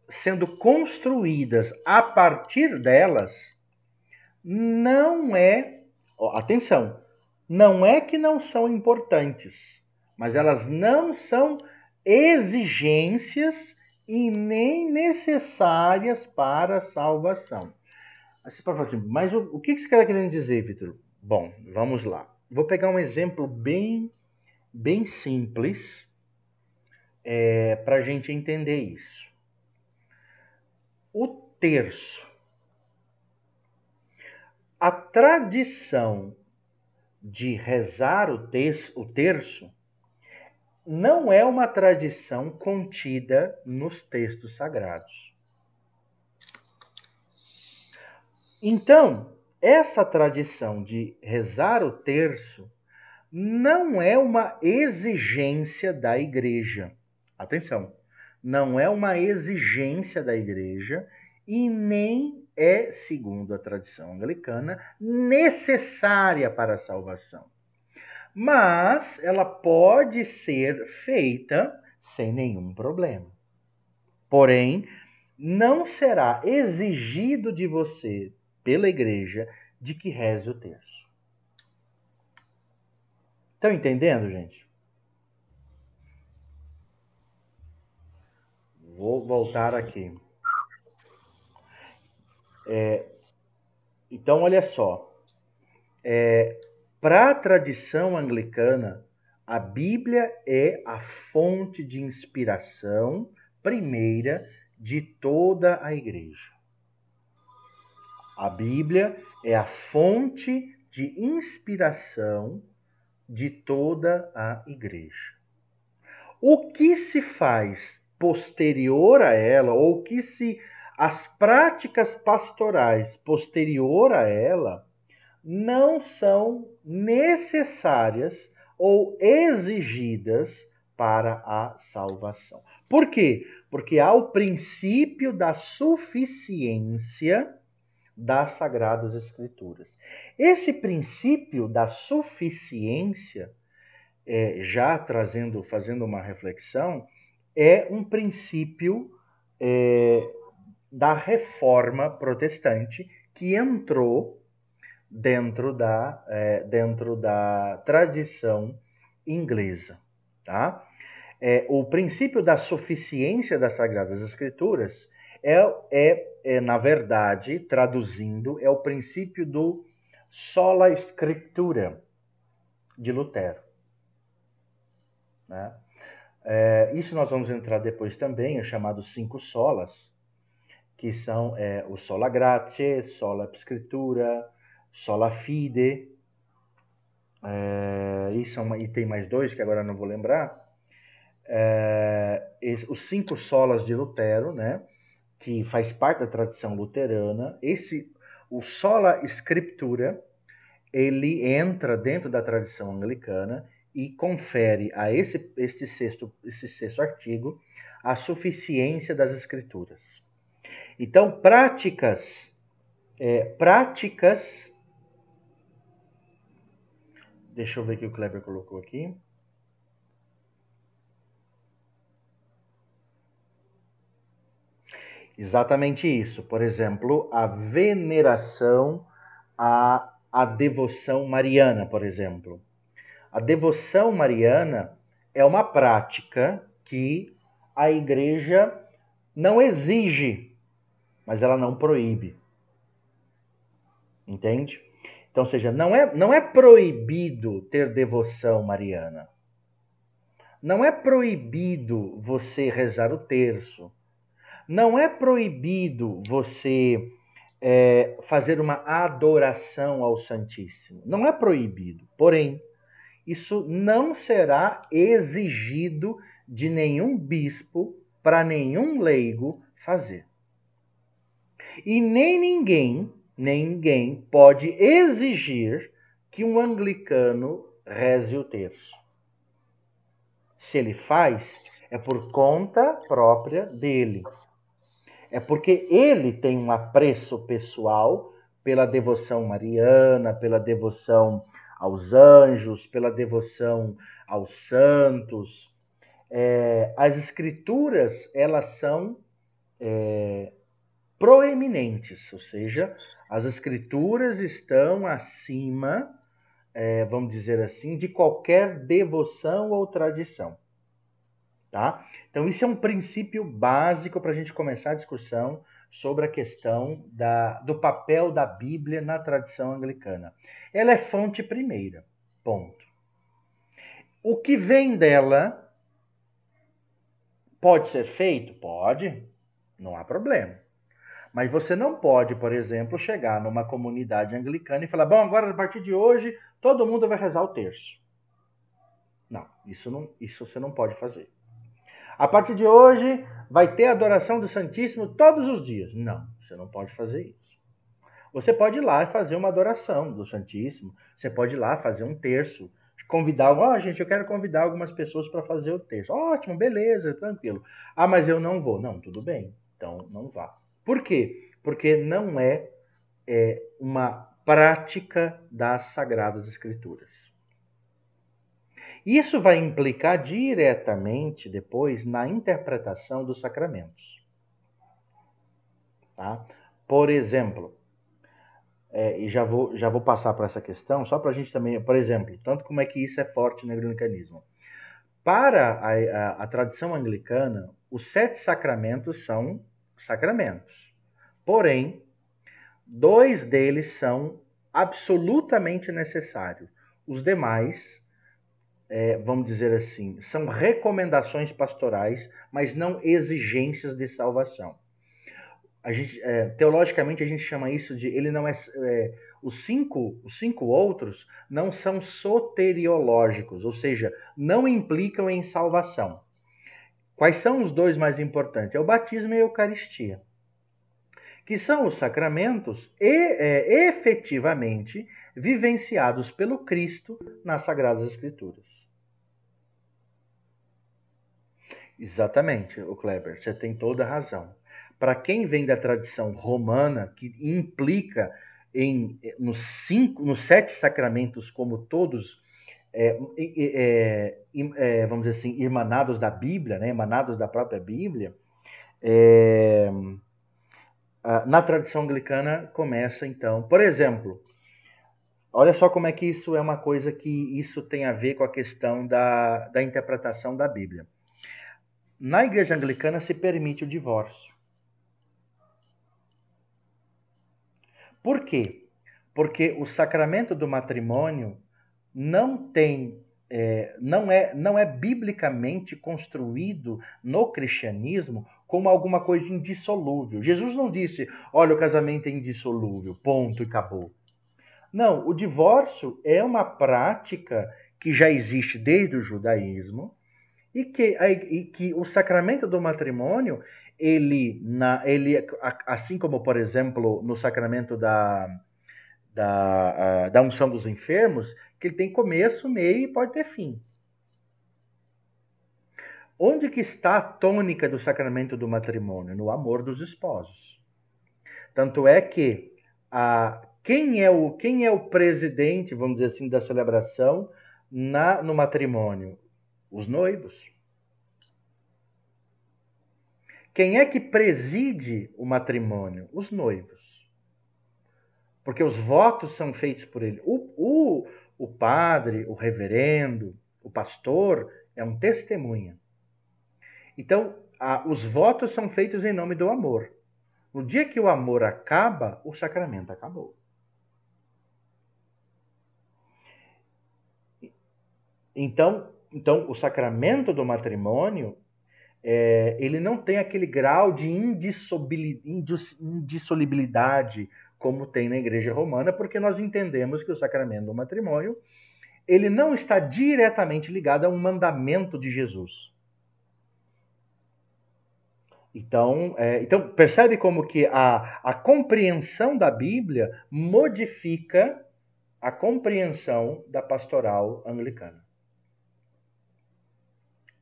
sendo construídas a partir delas, não é... atenção! Não é que não são importantes, mas elas não são exigências e nem necessárias para a salvação. Aí você pode falar assim, mas o que você está querendo dizer, Vitor? Bom, vamos lá. Vou pegar um exemplo bem simples para a gente entender isso. O terço. A tradição de rezar o terço não é uma tradição contida nos textos sagrados. Então, essa tradição de rezar o terço não é uma exigência da Igreja. Atenção, não é uma exigência da Igreja e nem é, segundo a tradição anglicana, necessária para a salvação. Mas ela pode ser feita sem nenhum problema. Porém, não será exigido de você, pela Igreja, de que reze o terço. Estão entendendo, gente? Vou voltar aqui. Então, olha só. Para a tradição anglicana, a Bíblia é a fonte de inspiração primeira de toda a Igreja. A Bíblia é a fonte de inspiração de toda a Igreja. O que se faz posterior a ela, ou as práticas pastorais posterior a ela, não são necessárias ou exigidas para a salvação. Por quê? Porque há o princípio da suficiência das Sagradas Escrituras. Esse princípio da suficiência, fazendo uma reflexão, é um princípio da Reforma Protestante que entrou dentro da tradição inglesa. Tá? O princípio da suficiência das Sagradas Escrituras na verdade, traduzindo, é o princípio do sola scriptura de Lutero. Né? Isso nós vamos entrar depois também, os chamados 5 solas, que são o sola gratia, sola scriptura, sola fide, e tem mais 2 que agora não vou lembrar. Os 5 solas de Lutero, né, que faz parte da tradição luterana, o sola scriptura, ele entra dentro da tradição anglicana e confere a esse sexto artigo a suficiência das Escrituras. Então, práticas, deixa eu ver o que o Kleber colocou aqui. Exatamente isso. Por exemplo, a veneração à devoção mariana, por exemplo. A devoção mariana é uma prática que a Igreja não exige, mas ela não proíbe. Entende? Então, ou seja, não é proibido ter devoção mariana. Não é proibido você rezar o terço. Não é proibido você fazer uma adoração ao Santíssimo. Não é proibido. Porém, isso não será exigido de nenhum bispo para nenhum leigo fazer. E nem ninguém pode exigir que um anglicano reze o terço. Se ele faz, é por conta própria dele. É porque ele tem um apreço pessoal pela devoção mariana, pela devoção aos anjos, pela devoção aos santos. As escrituras, elas são proeminentes, ou seja, as escrituras estão acima, vamos dizer assim, de qualquer devoção ou tradição. Tá? Então, isso é um princípio básico para a gente começar a discussão sobre a questão do papel da Bíblia na tradição anglicana. Ela é fonte primeira, ponto. O que vem dela pode ser feito? Pode, não há problema. Mas você não pode, por exemplo, chegar numa comunidade anglicana e falar, bom, agora a partir de hoje todo mundo vai rezar o terço. Não, isso você não pode fazer. A partir de hoje vai ter adoração do Santíssimo todos os dias. Não, você não pode fazer isso. Você pode ir lá e fazer uma adoração do Santíssimo. Você pode ir lá fazer um terço. Convidar, gente, eu quero convidar algumas pessoas para fazer o terço. Ótimo, beleza, tranquilo. Ah, mas eu não vou. Não, tudo bem. Então não vá. Por quê? Porque não é uma prática das Sagradas Escrituras. Isso vai implicar diretamente depois na interpretação dos sacramentos. Tá? Por exemplo, e já vou passar para essa questão, só para a gente também, por exemplo, tanto como é que isso é forte no anglicanismo. Para a tradição anglicana, os 7 sacramentos são sacramentos. Porém, 2 deles são absolutamente necessários. Os demais, vamos dizer assim, são recomendações pastorais, mas não exigências de salvação. Teologicamente a gente chama isso de, ele não os cinco outros não são soteriológicos, ou seja, não implicam em salvação. Quais são os 2 mais importantes? É o batismo e a Eucaristia, que são os sacramentos efetivamente vivenciados pelo Cristo nas Sagradas Escrituras. Exatamente, o Kleber, você tem toda a razão. Para quem vem da tradição romana, que implica nos 7 sacramentos como todos, vamos dizer assim, emanados da Bíblia, né, emanados da própria Bíblia, na tradição anglicana começa então, por exemplo, olha só como é que isso é uma coisa que isso tem a ver com a questão da interpretação da Bíblia. Na igreja anglicana se permite o divórcio. Por quê? Porque o sacramento do matrimônio não é biblicamente construído no cristianismo como alguma coisa indissolúvel. Jesus não disse, olha, o casamento é indissolúvel, ponto, e acabou. Não, o divórcio é uma prática que já existe desde o judaísmo e que o sacramento do matrimônio, ele assim como, por exemplo, no sacramento da unção dos enfermos, que ele tem começo, meio e pode ter fim. Onde que está a tônica do sacramento do matrimônio? No amor dos esposos. Tanto é que quem é o presidente, vamos dizer assim, da celebração no matrimônio? Os noivos. Quem é que preside o matrimônio? Os noivos. Porque os votos são feitos por ele. O padre, o reverendo, o pastor é um testemunha. Então, os votos são feitos em nome do amor. No dia que o amor acaba, o sacramento acabou. Então o sacramento do matrimônio, ele não tem aquele grau de indissolubilidade como tem na Igreja Romana, porque nós entendemos que o sacramento do matrimônio, ele não está diretamente ligado a um mandamento de Jesus. Então percebe como que a compreensão da Bíblia modifica a compreensão da pastoral anglicana.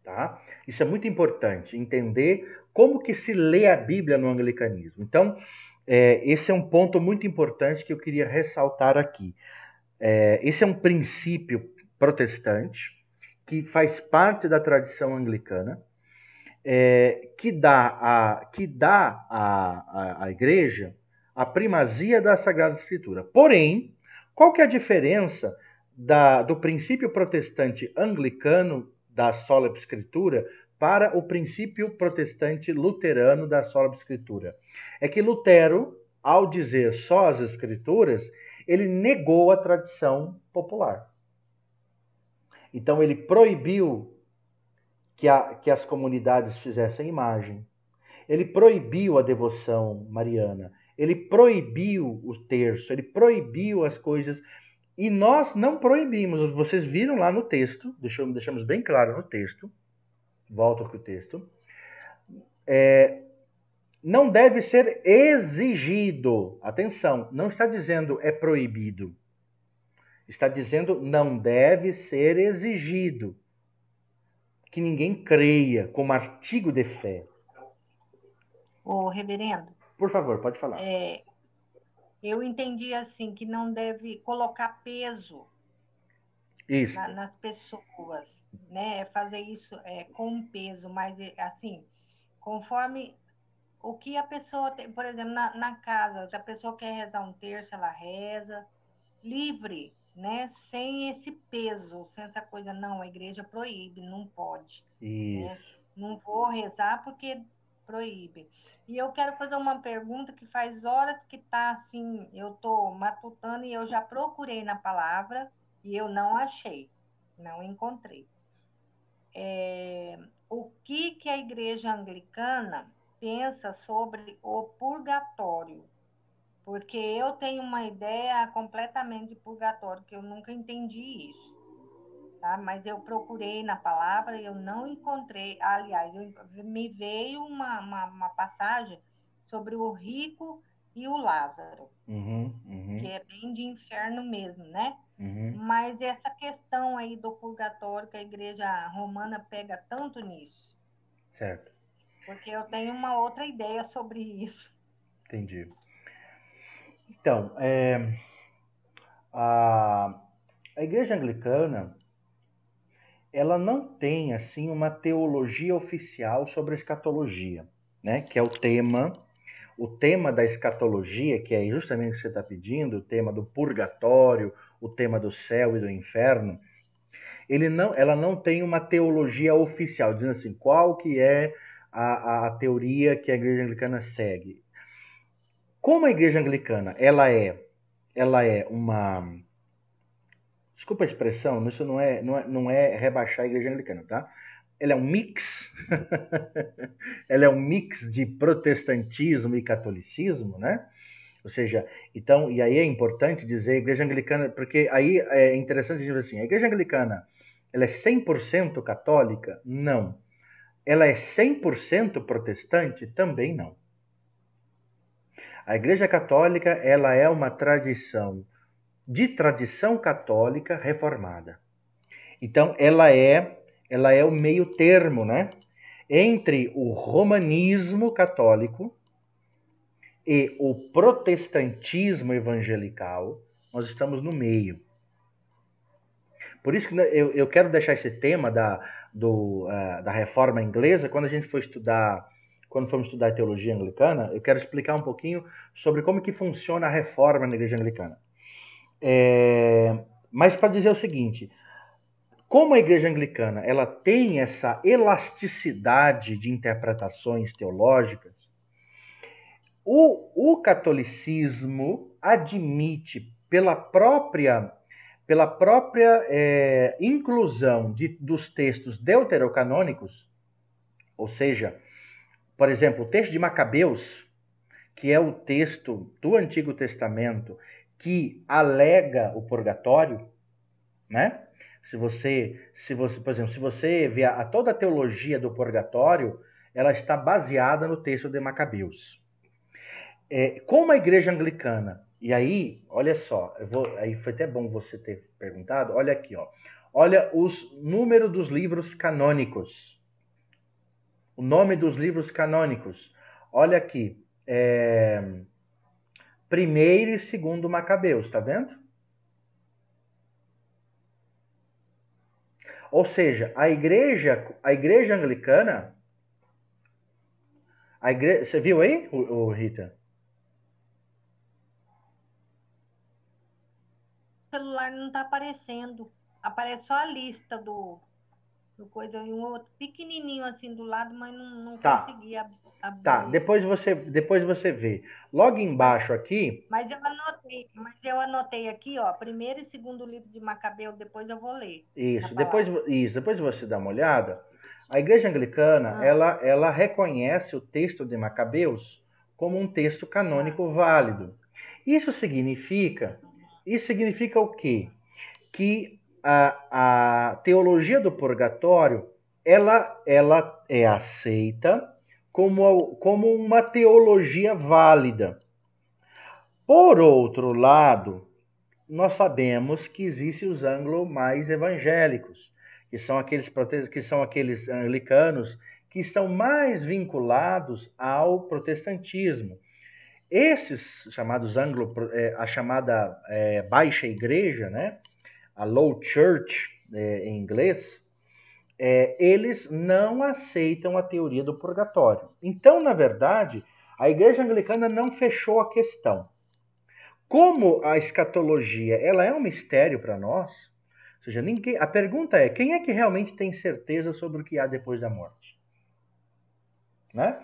Tá? Isso é muito importante, entender como que se lê a Bíblia no anglicanismo. Então, esse é um ponto muito importante que eu queria ressaltar aqui. Esse é um princípio protestante que faz parte da tradição anglicana, que dá à igreja a primazia da Sagrada Escritura. Porém, qual que é a diferença do princípio protestante anglicano da sola escritura para o princípio protestante luterano da sola escritura? É que Lutero, ao dizer só as escrituras, ele negou a tradição popular. Então ele proibiu que as comunidades fizessem imagem. Ele proibiu a devoção mariana. Ele proibiu o terço. Ele proibiu as coisas. E nós não proibimos. Vocês viram lá no texto. Deixamos bem claro no texto. Volto para o texto. Não deve ser exigido. Atenção, não está dizendo é proibido. Está dizendo não deve ser exigido. Que ninguém creia como artigo de fé. Ô, reverendo. Por favor, pode falar. Eu entendi assim, que não deve colocar peso nas pessoas, né? Fazer isso com peso, mas assim, conforme o que a pessoa tem, por exemplo, na casa, se a pessoa quer rezar um terço, ela reza, livre, né? Sem esse peso, sem essa coisa, não, a igreja proíbe, não pode. Isso. Né? Não vou rezar porque proíbe. E eu quero fazer uma pergunta que faz horas que tá assim, eu tô matutando e eu já procurei na palavra e eu não achei, não encontrei. O que a igreja anglicana pensa sobre o purgatório? Porque eu tenho uma ideia completamente de purgatório, que eu nunca entendi isso. Tá? Mas eu procurei na palavra e eu não encontrei. Aliás, me veio uma passagem sobre o rico e o Lázaro, que é bem de inferno mesmo, né? Mas essa questão aí do purgatório, que a igreja romana pega tanto nisso. Certo. Porque eu tenho uma outra ideia sobre isso. Entendi. Então, a igreja anglicana, ela não tem assim uma teologia oficial sobre a escatologia, né? Que é o tema da escatologia, que é justamente o que você está pedindo, o tema do purgatório, o tema do céu e do inferno. Ela não tem uma teologia oficial, dizendo assim, qual que é a teoria que a igreja anglicana segue. Como a igreja anglicana, ela é uma... Desculpa a expressão, isso não é rebaixar a igreja anglicana, tá? Ela é um mix. Ela é um mix de protestantismo e catolicismo, né? Ou seja, então, e aí é importante dizer a igreja anglicana, porque aí é interessante dizer assim, a igreja anglicana, ela é 100% católica? Não. Ela é 100% protestante? Também não. A igreja católica, ela é uma tradição católica reformada. Então, ela é o meio termo, né? Entre o romanismo católico e o protestantismo evangelical, nós estamos no meio. Por isso que eu quero deixar esse tema da reforma inglesa, quando formos estudar a teologia anglicana, eu quero explicar um pouquinho sobre como que funciona a reforma na igreja anglicana. Mas para dizer o seguinte, como a igreja anglicana ela tem essa elasticidade de interpretações teológicas, o catolicismo admite pela própria inclusão dos textos deuterocanônicos, ou seja, por exemplo, o texto de Macabeus, que é o texto do Antigo Testamento que alega o purgatório, né? Por exemplo, se você vê toda a teologia do purgatório, ela está baseada no texto de Macabeus. Como a igreja anglicana E aí, olha só, aí foi até bom você ter perguntado. Olha aqui, ó. Olha os números dos livros canônicos. O nome dos livros canônicos. Olha aqui. Primeiro e segundo Macabeus, tá vendo? Ou seja, a igreja anglicana, você viu aí, o Rita? O celular não está aparecendo. Aparece só a lista do coisa e um outro pequenininho assim do lado, mas não Tá. consegui abrir. Tá, depois você vê. Logo embaixo aqui. Mas eu anotei aqui, ó, primeiro e segundo livro de Macabeu, depois eu vou ler. Isso, depois você dá uma olhada. A igreja anglicana, ela reconhece o texto de Macabeus como um texto canônico válido. Isso significa o quê? Que a teologia do purgatório, ela é aceita como uma teologia válida. Por outro lado, nós sabemos que existem os anglo mais evangélicos, que são aqueles anglicanos que estão mais vinculados ao protestantismo. Esses chamados a chamada baixa igreja, né, a low church em inglês, eles não aceitam a teoria do purgatório. Então, na verdade, a igreja anglicana não fechou a questão. Como a escatologia ela é um mistério para nós, ou seja, a pergunta é, quem é que realmente tem certeza sobre o que há depois da morte? Né?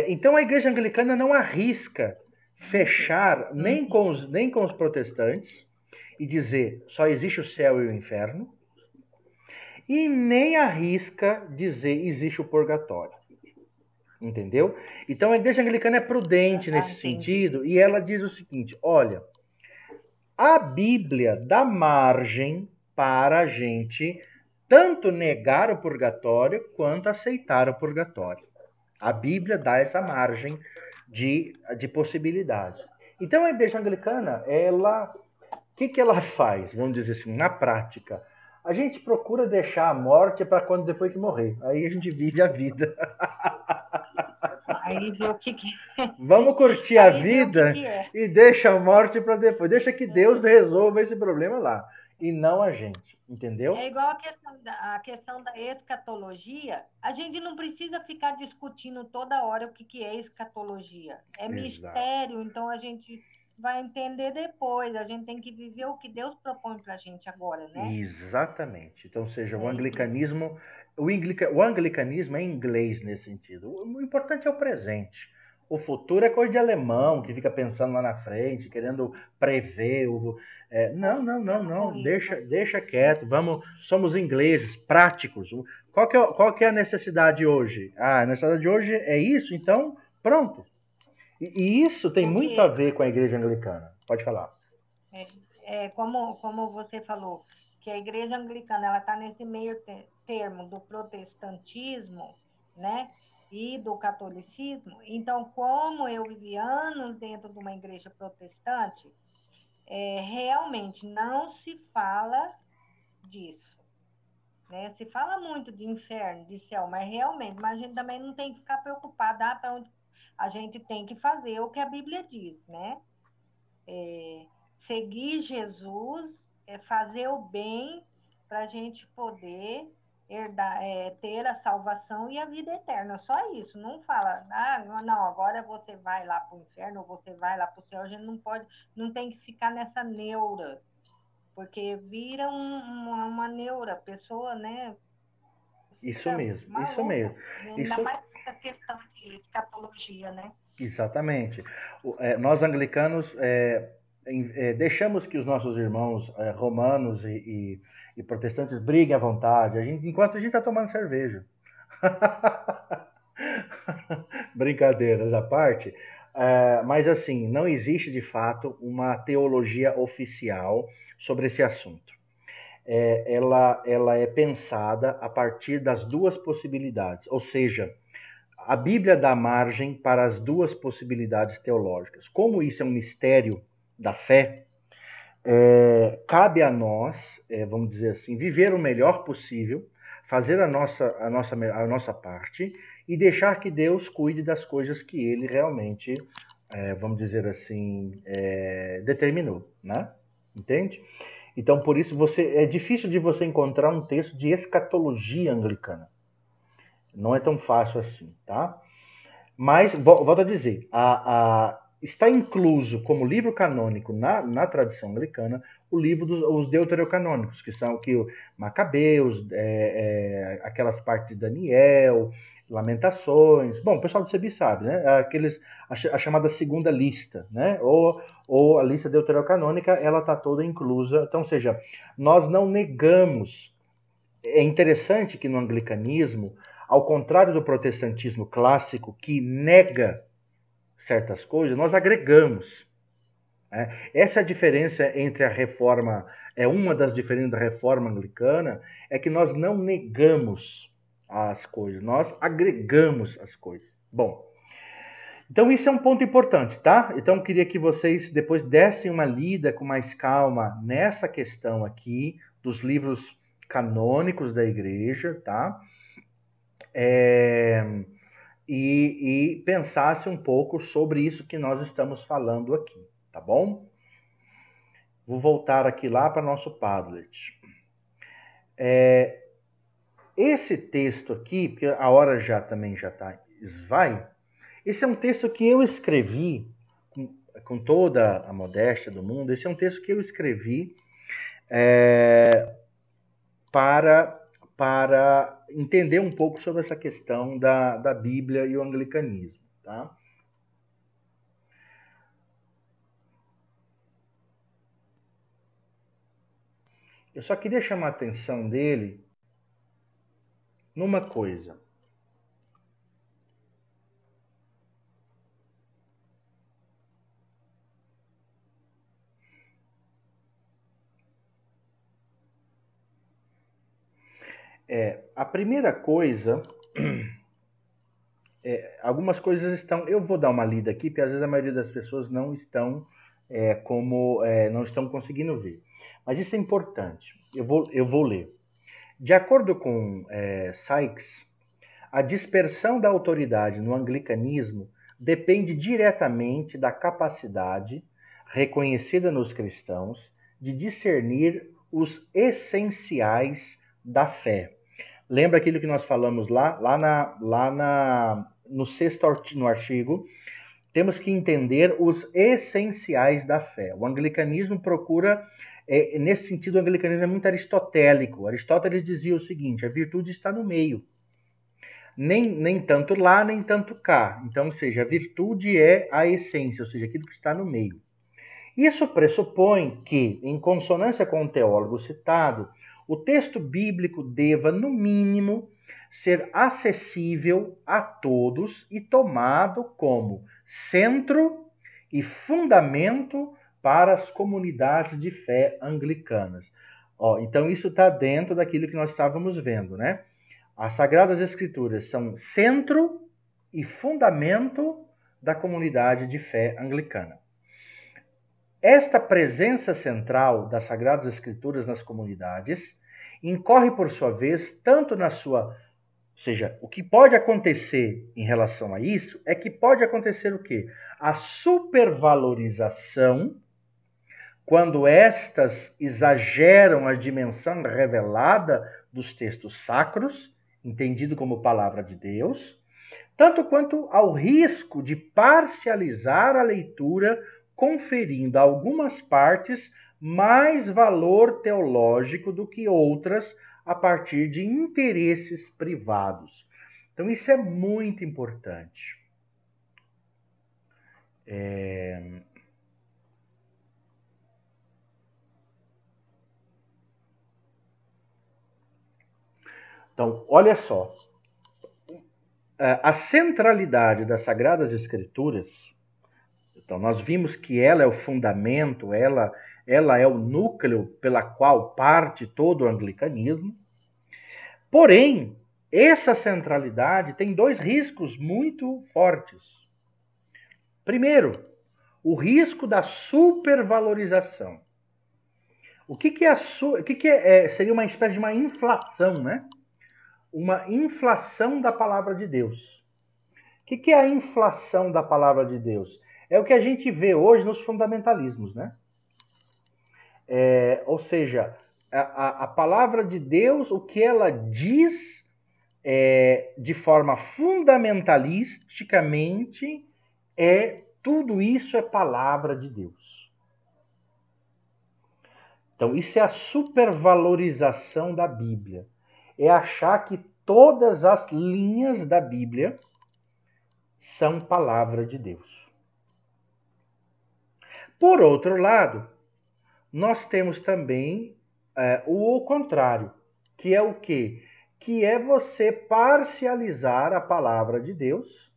Então a igreja anglicana não arrisca fechar nem com os protestantes e dizer só existe o céu e o inferno, e nem arrisca dizer existe o purgatório. Entendeu? Então a igreja anglicana é prudente nesse sentido, e ela diz o seguinte: olha, a Bíblia dá margem para a gente tanto negar o purgatório quanto aceitar o purgatório. A Bíblia dá essa margem de possibilidade. Então a igreja anglicana, o que ela faz? Vamos dizer assim, na prática. A gente procura deixar a morte para depois que morrer. Aí a gente vive a vida. Aí vê o que é. Vamos curtir a vida e deixa a morte para depois. Deixa que Deus resolva esse problema lá. E não a gente, entendeu? É igual a questão da escatologia. A gente não precisa ficar discutindo toda hora o que é escatologia. É mistério, então a gente vai entender depois. A gente tem que viver o que Deus propõe para a gente agora, né? Exatamente. Então, seja, o anglicanismo... O anglicanismo é inglês nesse sentido. O importante é o presente. O futuro é coisa de alemão, que fica pensando lá na frente, querendo prever. Não. Deixa quieto. Somos ingleses, práticos. Qual que é a necessidade hoje? A necessidade hoje é isso, então pronto. E isso tem muito a ver com a igreja anglicana. Pode falar. Como você falou, que a igreja anglicana ela está nesse meio termo do protestantismo, né, e do catolicismo. Então, como eu vivi anos dentro de uma igreja protestante, realmente não se fala disso, né? Se fala muito de inferno, de céu, mas a gente também não tem que ficar preocupada para onde a gente tem que fazer o que a Bíblia diz, né? Seguir Jesus, fazer o bem para a gente poder ter a salvação e a vida eterna. Só isso. Não fala, não, agora você vai lá para o inferno, ou você vai lá para o céu. A gente não tem que ficar nessa neura, porque vira uma neura, a pessoa, né? Isso mesmo. Ainda mais essa questão de escatologia, né? Exatamente. Nós anglicanos deixamos que os nossos irmãos romanos e protestantes briguem à vontade, enquanto a gente está tomando cerveja. Brincadeiras à parte. Mas assim, não existe de fato uma teologia oficial sobre esse assunto. Ela é pensada a partir das duas possibilidades, ou seja, a Bíblia dá margem para as duas possibilidades teológicas. Como isso é um mistério da fé, cabe a nós, vamos dizer assim, viver o melhor possível, fazer a nossa parte e deixar que Deus cuide das coisas que Ele realmente, vamos dizer assim, determinou, né? Entende? Então, por isso, é difícil de você encontrar um texto de escatologia anglicana. Não é tão fácil assim, tá? Mas, volto a dizer, está incluso como livro canônico na tradição anglicana o livro dos deuterocanônicos, que são Macabeus, aquelas partes de Daniel, Lamentações. Bom, o pessoal do CEBI sabe, né? A chamada segunda lista, né? Ou a lista deuterocanônica, ela está toda inclusa. Então, ou seja, nós não negamos. É interessante que no anglicanismo, ao contrário do protestantismo clássico, que nega certas coisas, nós agregamos. Essa é a diferença entre a reforma, uma das diferenças da reforma anglicana, é que nós não negamos as coisas, nós agregamos as coisas. Bom, então isso é um ponto importante, tá? Então eu queria que vocês depois dessem uma lida com mais calma nessa questão aqui dos livros canônicos da igreja, tá? E pensasse um pouco sobre isso que nós estamos falando aqui, tá bom? Vou voltar aqui lá para nosso Padlet. Esse texto aqui, porque a hora também já está esvai, esse é um texto que eu escrevi com toda a modéstia do mundo. Esse é um texto que eu escrevi para entender um pouco sobre essa questão da Bíblia e o anglicanismo, tá? Eu só queria chamar a atenção dele numa coisa. A primeira coisa, algumas coisas estão. Eu vou dar uma lida aqui, porque às vezes a maioria das pessoas não estão não estão conseguindo ver. Mas isso é importante. Eu vou ler. De acordo com Sykes, a dispersão da autoridade no anglicanismo depende diretamente da capacidade reconhecida nos cristãos de discernir os essenciais da fé. Lembra aquilo que nós falamos no artigo? Temos que entender os essenciais da fé. O anglicanismo procura, nesse sentido, o anglicanismo é muito aristotélico. Aristóteles dizia o seguinte: a virtude está no meio. Nem tanto lá, nem tanto cá. Então, ou seja, a virtude é a essência, ou seja, aquilo que está no meio. Isso pressupõe que, em consonância com o teólogo citado, o texto bíblico deva, no mínimo, ser acessível a todos e tomado como centro e fundamento para as comunidades de fé anglicanas. Então, isso está dentro daquilo que nós estávamos vendo, né? As Sagradas Escrituras são centro e fundamento da comunidade de fé anglicana. Esta presença central das Sagradas Escrituras nas comunidades incorre, por sua vez, tanto na sua... Ou seja, o que pode acontecer em relação a isso é que pode acontecer o quê? A supervalorização, quando estas exageram a dimensão revelada dos textos sacros, entendido como palavra de Deus, tanto quanto ao risco de parcializar a leitura, conferindo a algumas partes mais valor teológico do que outras a partir de interesses privados. Então, isso é muito importante. Então, olha só. A centralidade das Sagradas Escrituras, então nós vimos que ela é o fundamento, ela é o núcleo pela qual parte todo o anglicanismo. Porém, essa centralidade tem dois riscos muito fortes. Primeiro, O risco da supervalorização. O que seria uma espécie de uma inflação, né? Uma inflação da palavra de Deus. O que é a inflação da palavra de Deus? É o que a gente vê hoje nos fundamentalismos, né? Ou seja, a palavra de Deus, o que ela diz de forma fundamentalisticamente, tudo isso é palavra de Deus. Então, isso é a supervalorização da Bíblia. É achar que todas as linhas da Bíblia são palavra de Deus. Por outro lado, nós temos também o contrário, que é o quê? Que é você parcializar a palavra de Deus.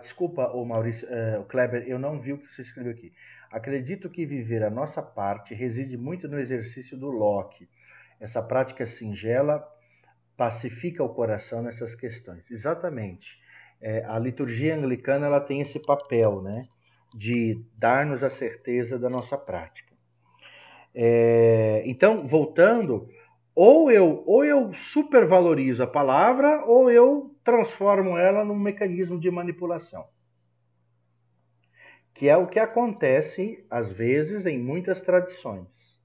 Desculpa, Maurício, Kleber, eu não vi o que você escreveu aqui. Acredito que viver a nossa parte reside muito no exercício do Locke. Essa prática singela pacifica o coração nessas questões. Exatamente. A liturgia anglicana ela tem esse papel, né, de dar-nos a certeza da nossa prática. Então, voltando, ou eu supervalorizo a palavra, ou eu transformo ela num mecanismo de manipulação. Que é o que acontece, às vezes, em muitas tradições.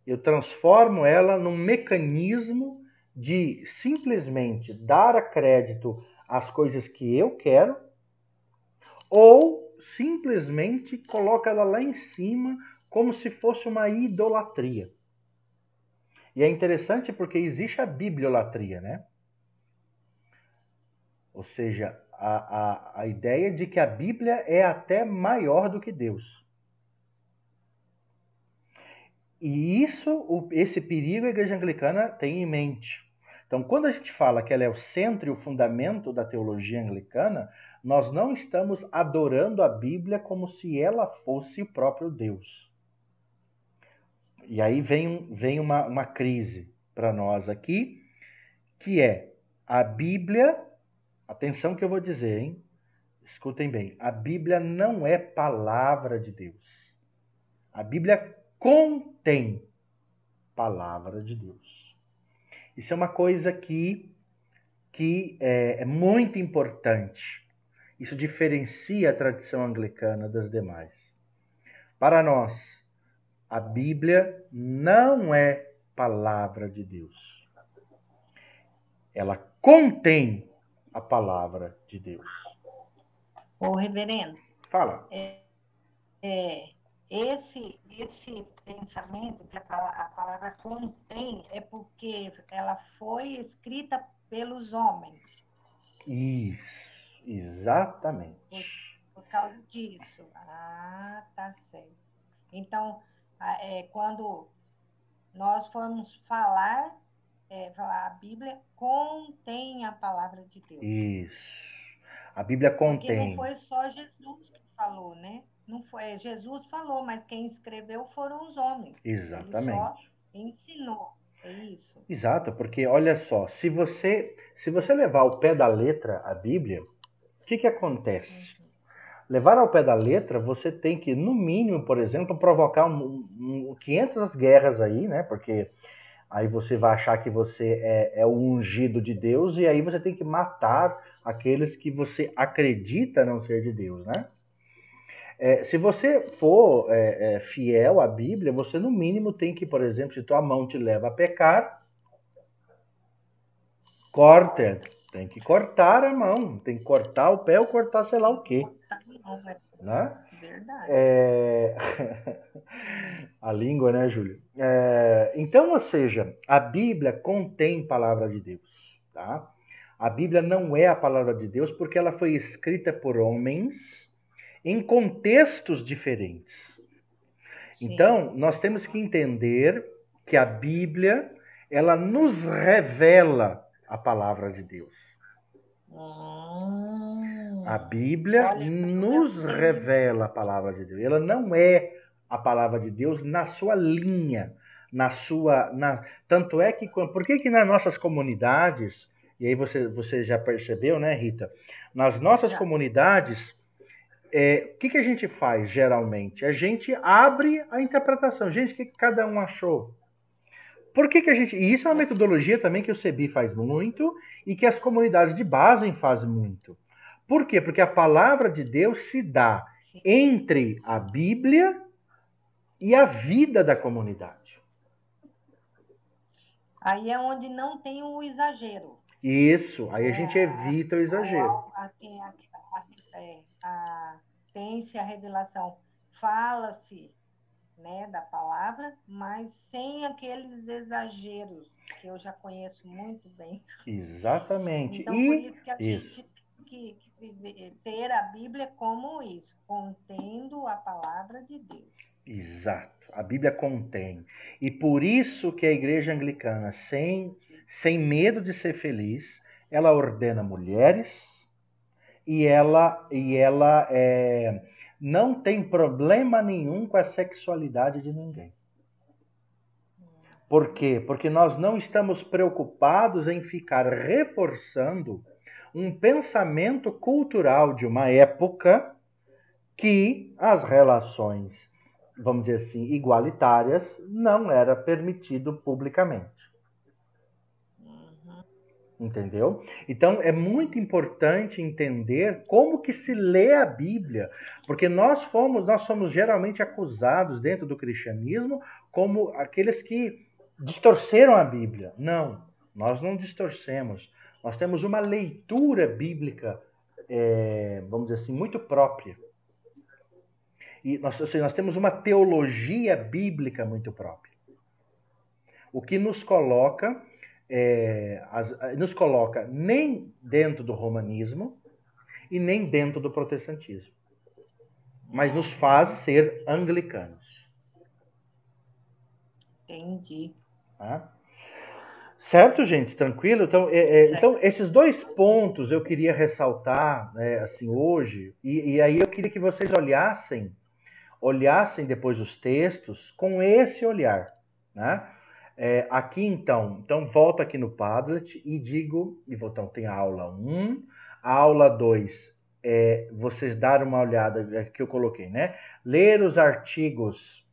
Eu transformo ela num mecanismo de simplesmente dar crédito às coisas que eu quero, ou simplesmente coloca ela lá em cima como se fosse uma idolatria. E é interessante porque existe a bibliolatria, né? Ou seja, a ideia de que a Bíblia é até maior do que Deus. E esse perigo a Igreja Anglicana tem em mente. Então, quando a gente fala que ela é o centro e o fundamento da teologia anglicana, nós não estamos adorando a Bíblia como se ela fosse o próprio Deus. E aí vem uma crise para nós aqui, que é a Bíblia. Atenção que eu vou dizer, hein? Escutem bem. A Bíblia não é palavra de Deus. A Bíblia contém palavra de Deus. Isso é uma coisa que é muito importante. Isso diferencia a tradição anglicana das demais. Para nós, a Bíblia não é palavra de Deus. Ela contém a palavra de Deus. Ô, reverendo. Fala. Esse pensamento que a palavra contém é porque ela foi escrita pelos homens. Isso, exatamente. Por causa disso. Ah, tá certo. Então, quando nós formos falar, a Bíblia contém a palavra de Deus. Isso. A Bíblia contém. Porque não foi só Jesus que falou, né? Não foi, Jesus falou, mas quem escreveu foram os homens. Exatamente. Ele só ensinou. É isso. Exato, porque olha só, se você levar ao pé da letra a Bíblia, o que acontece? Levar ao pé da letra, você tem que, no mínimo, por exemplo, provocar 500 guerras aí, né? Porque aí você vai achar que você é o ungido de Deus e aí você tem que matar aqueles que você acredita não ser de Deus, né? Se você for fiel à Bíblia, você no mínimo tem que, por exemplo, se tua mão te leva a pecar, corta. Tem que cortar a mão, tem que cortar o pé ou cortar sei lá o quê. Né? Verdade. A língua, né, Júlio? Então, ou seja, a Bíblia contém palavra de Deus. Tá? A Bíblia não é a palavra de Deus porque ela foi escrita por homens em contextos diferentes. Sim. Então, nós temos que entender que a Bíblia, ela nos revela a palavra de Deus. A Bíblia nos revela a palavra de Deus. Ela não é a palavra de Deus na sua linha, tanto é que, por que nas nossas comunidades, e aí você já percebeu, né, Rita? Nas nossas comunidades, o que a gente faz geralmente? A gente abre a interpretação. Gente, o que cada um achou? Por que a gente... E isso é uma metodologia também que o CEBI faz muito e que as comunidades de base fazem muito. Por quê? Porque a palavra de Deus se dá entre a Bíblia e a vida da comunidade. Aí é onde não tem o exagero. Isso, aí a gente evita o exagero. Assim, tem-se a revelação, fala-se, né, da palavra, mas sem aqueles exageros que eu já conheço muito bem. Exatamente. Então, por isso que a gente tem que ter a Bíblia como isso, contendo a palavra de Deus. Exato. A Bíblia contém. E por isso que a Igreja Anglicana, sem medo de ser feliz, ela ordena mulheres e ela não tem problema nenhum com a sexualidade de ninguém. Por quê? Porque nós não estamos preocupados em ficar reforçando um pensamento cultural de uma época que as relações, vamos dizer assim, igualitárias, não era permitido publicamente. Entendeu? Então, é muito importante entender como que se lê a Bíblia, porque nós somos geralmente acusados dentro do cristianismo como aqueles que distorceram a Bíblia. Não, nós não distorcemos. Nós temos uma leitura bíblica, vamos dizer assim, muito própria. E nós temos uma teologia bíblica muito própria. O que nos coloca nem dentro do romanismo e nem dentro do protestantismo, mas nos faz ser anglicanos. Entendi. Tá? Certo, gente? Tranquilo? Então, então, esses dois pontos eu queria ressaltar, né, assim, hoje, e aí eu queria que vocês olhassem depois os textos com esse olhar, né? Aqui então volta aqui no Padlet e digo, então tem a aula 1, a aula 2 vocês darem uma olhada que eu coloquei, né? Ler os artigos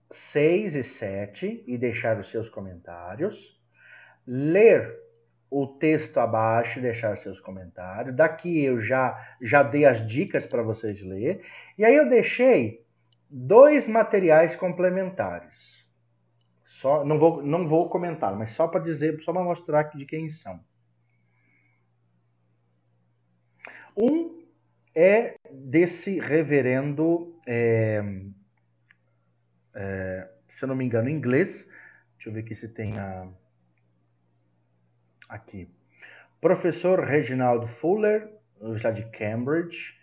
6 e 7 e deixar os seus comentários. Ler o texto abaixo e deixar seus comentários. Daqui eu já dei as dicas para vocês ler. E aí eu deixei 2 materiais complementares. Não vou comentar, mas só para dizer, só para mostrar de quem são. Um é desse reverendo, se eu não me engano, em inglês. Deixa eu ver aqui se tem aqui. Professor Reginald Fuller, Universidade de Cambridge,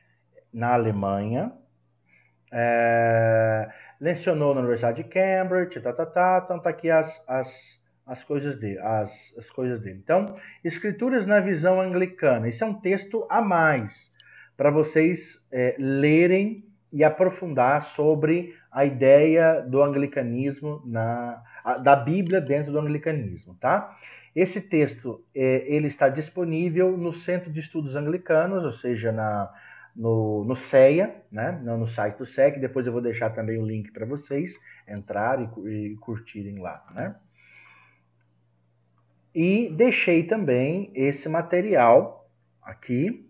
na Alemanha. Lecionou na Universidade de Cambridge, então tá aqui as coisas dele, as coisas dele. Então, Escrituras na visão anglicana. Esse é um texto a mais para vocês lerem e aprofundar sobre a ideia do anglicanismo, da Bíblia dentro do anglicanismo, tá? Esse texto ele está disponível no Centro de Estudos Anglicanos, ou seja, no CEA, né? No site do CEA, que depois eu vou deixar também o link para vocês entrarem e curtirem lá, né? E deixei também esse material aqui,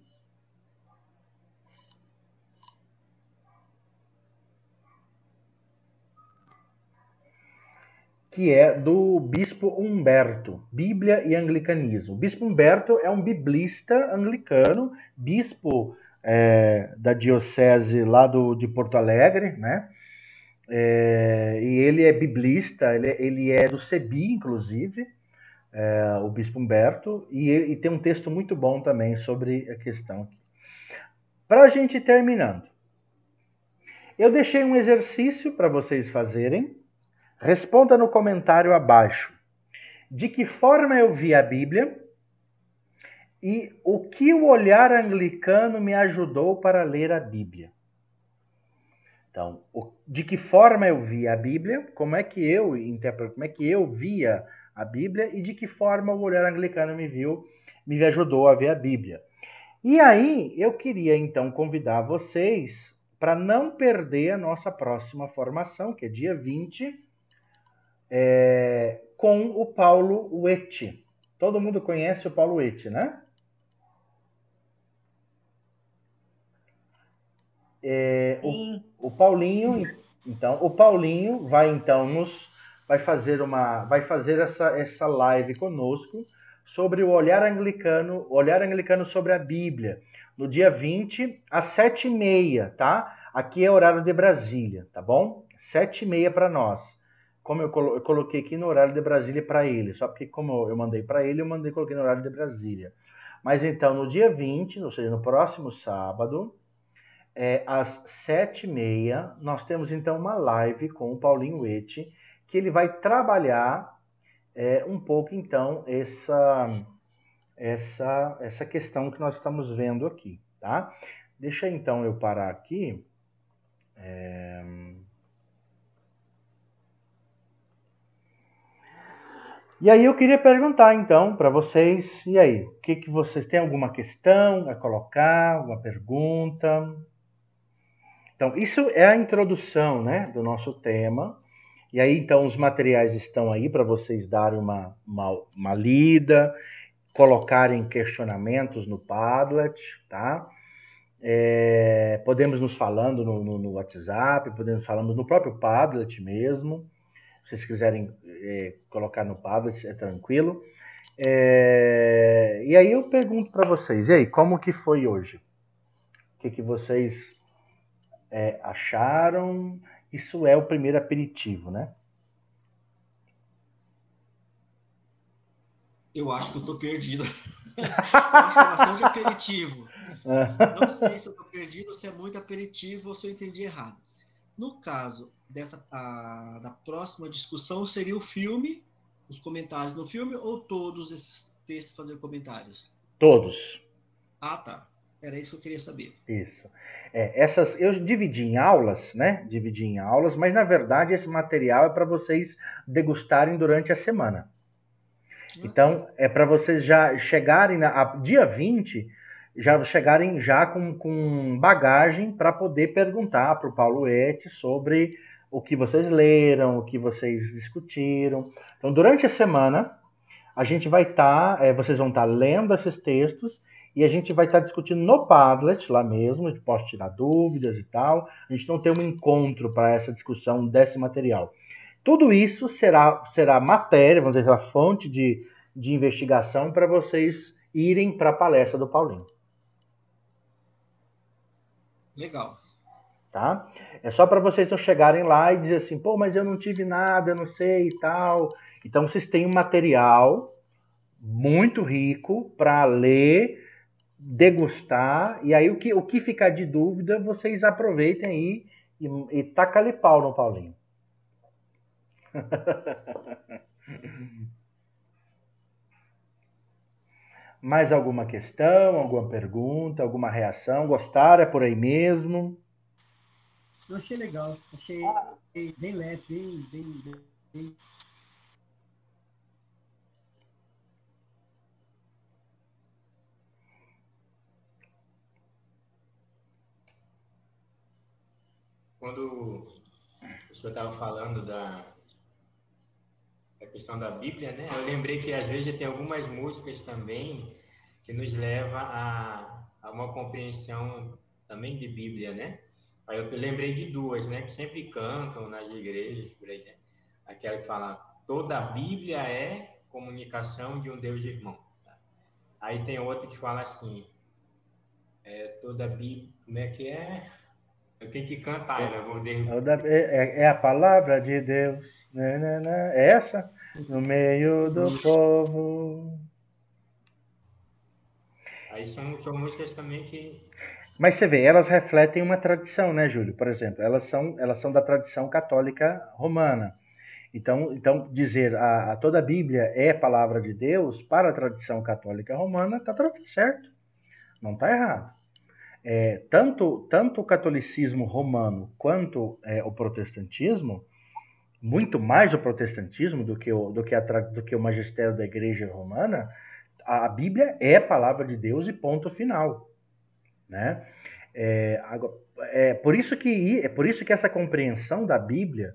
que é do Bispo Humberto, Bíblia e Anglicanismo. O Bispo Humberto é um biblista anglicano, bispo da diocese lá de Porto Alegre, né? E ele é biblista, ele é do CEBI, inclusive, o Bispo Humberto, e tem um texto muito bom também sobre a questão. Para a gente ir terminando, eu deixei um exercício para vocês fazerem. Responda no comentário abaixo de que forma eu vi a Bíblia e o que o olhar anglicano me ajudou para ler a Bíblia. Então, de que forma eu vi a Bíblia, como é que eu interpreto, como é que eu via a Bíblia e de que forma o olhar anglicano me ajudou a ver a Bíblia. E aí, eu queria então convidar vocês para não perder a nossa próxima formação, que é dia 20, com o Paulo Huet. Todo mundo conhece o Paulo Huet, né? O Paulinho, então, o Paulinho vai fazer essa live conosco sobre o olhar anglicano sobre a Bíblia, no dia 20 às 7h30, tá? Aqui é horário de Brasília, tá bom? 7h30 para nós. Como eu coloquei aqui no horário de Brasília para ele, só porque como eu mandei para ele, coloquei no horário de Brasília. Mas então, no dia 20, ou seja, no próximo sábado, às 7h30, nós temos então uma live com o Paulinho Huet, que ele vai trabalhar um pouco então essa questão que nós estamos vendo aqui, tá? Deixa então eu parar aqui. E aí eu queria perguntar então para vocês, e aí, o que vocês têm alguma questão a colocar, alguma pergunta? Então, isso é a introdução, né, do nosso tema. E aí, então, os materiais estão aí para vocês darem uma lida, colocarem questionamentos no Padlet, tá? Podemos nos falando no WhatsApp, podemos falando no próprio Padlet mesmo. Se vocês quiserem colocar no Padlet, é tranquilo. E aí eu pergunto para vocês, e aí, como que foi hoje? O que vocês acharam? Isso é o primeiro aperitivo, né? Eu acho que eu tô perdido. Eu acho que é bastante aperitivo. Não sei se eu tô perdido, ou se é muito aperitivo, ou se eu entendi errado. No caso da próxima discussão, seria o filme, os comentários no filme, ou todos esses textos fazer comentários? Todos. Ah, tá. Era isso que eu queria saber. Isso. Eu dividi em aulas, né? Dividi em aulas, mas na verdade esse material é para vocês degustarem durante a semana. Então, é para vocês já chegarem dia 20, já chegarem já com bagagem para poder perguntar para o Paulo Huet sobre o que vocês leram, o que vocês discutiram. Então, durante a semana, a gente vai vocês vão estar lendo esses textos e a gente vai estar discutindo no Padlet, lá mesmo, a gente pode tirar dúvidas e tal. A gente não tem um encontro para essa discussão desse material. Tudo isso será matéria, vamos dizer, será fonte de investigação para vocês irem para a palestra do Paulinho. Legal. Tá? É só para vocês não chegarem lá e dizer assim, pô, mas eu não tive nada, eu não sei e tal. Então vocês têm um material muito rico para ler, degustar, e aí o que ficar de dúvida, vocês aproveitem aí e taca-lhe pau no Paulinho. Mais alguma questão, alguma pergunta, alguma reação? Gostaram? É por aí mesmo? Eu achei legal. Achei bem leve, bem... Quando o senhor estava falando da questão da Bíblia, né? Eu lembrei que às vezes tem algumas músicas também que nos leva a uma compreensão também de Bíblia, né? Aí eu lembrei de duas, né? Que sempre cantam nas igrejas, por aí, né? Aquela que fala, toda a Bíblia é comunicação de um Deus irmão. Tá? Aí tem outra que fala assim, toda a Bíblia, como é que é? Eu tenho que cantar, é a palavra de Deus, né? É essa? No meio do povo. Aí são músicas também que... Mas você vê, elas refletem uma tradição, né, Júlio? Por exemplo, elas são da tradição católica romana. Então dizer toda a Bíblia é palavra de Deus para a tradição católica romana está certo, não está errado. Tanto o catolicismo romano quanto o protestantismo, muito mais o protestantismo do que o magistério da Igreja Romana, a Bíblia é a palavra de Deus e ponto final. né? Por isso que essa compreensão da Bíblia,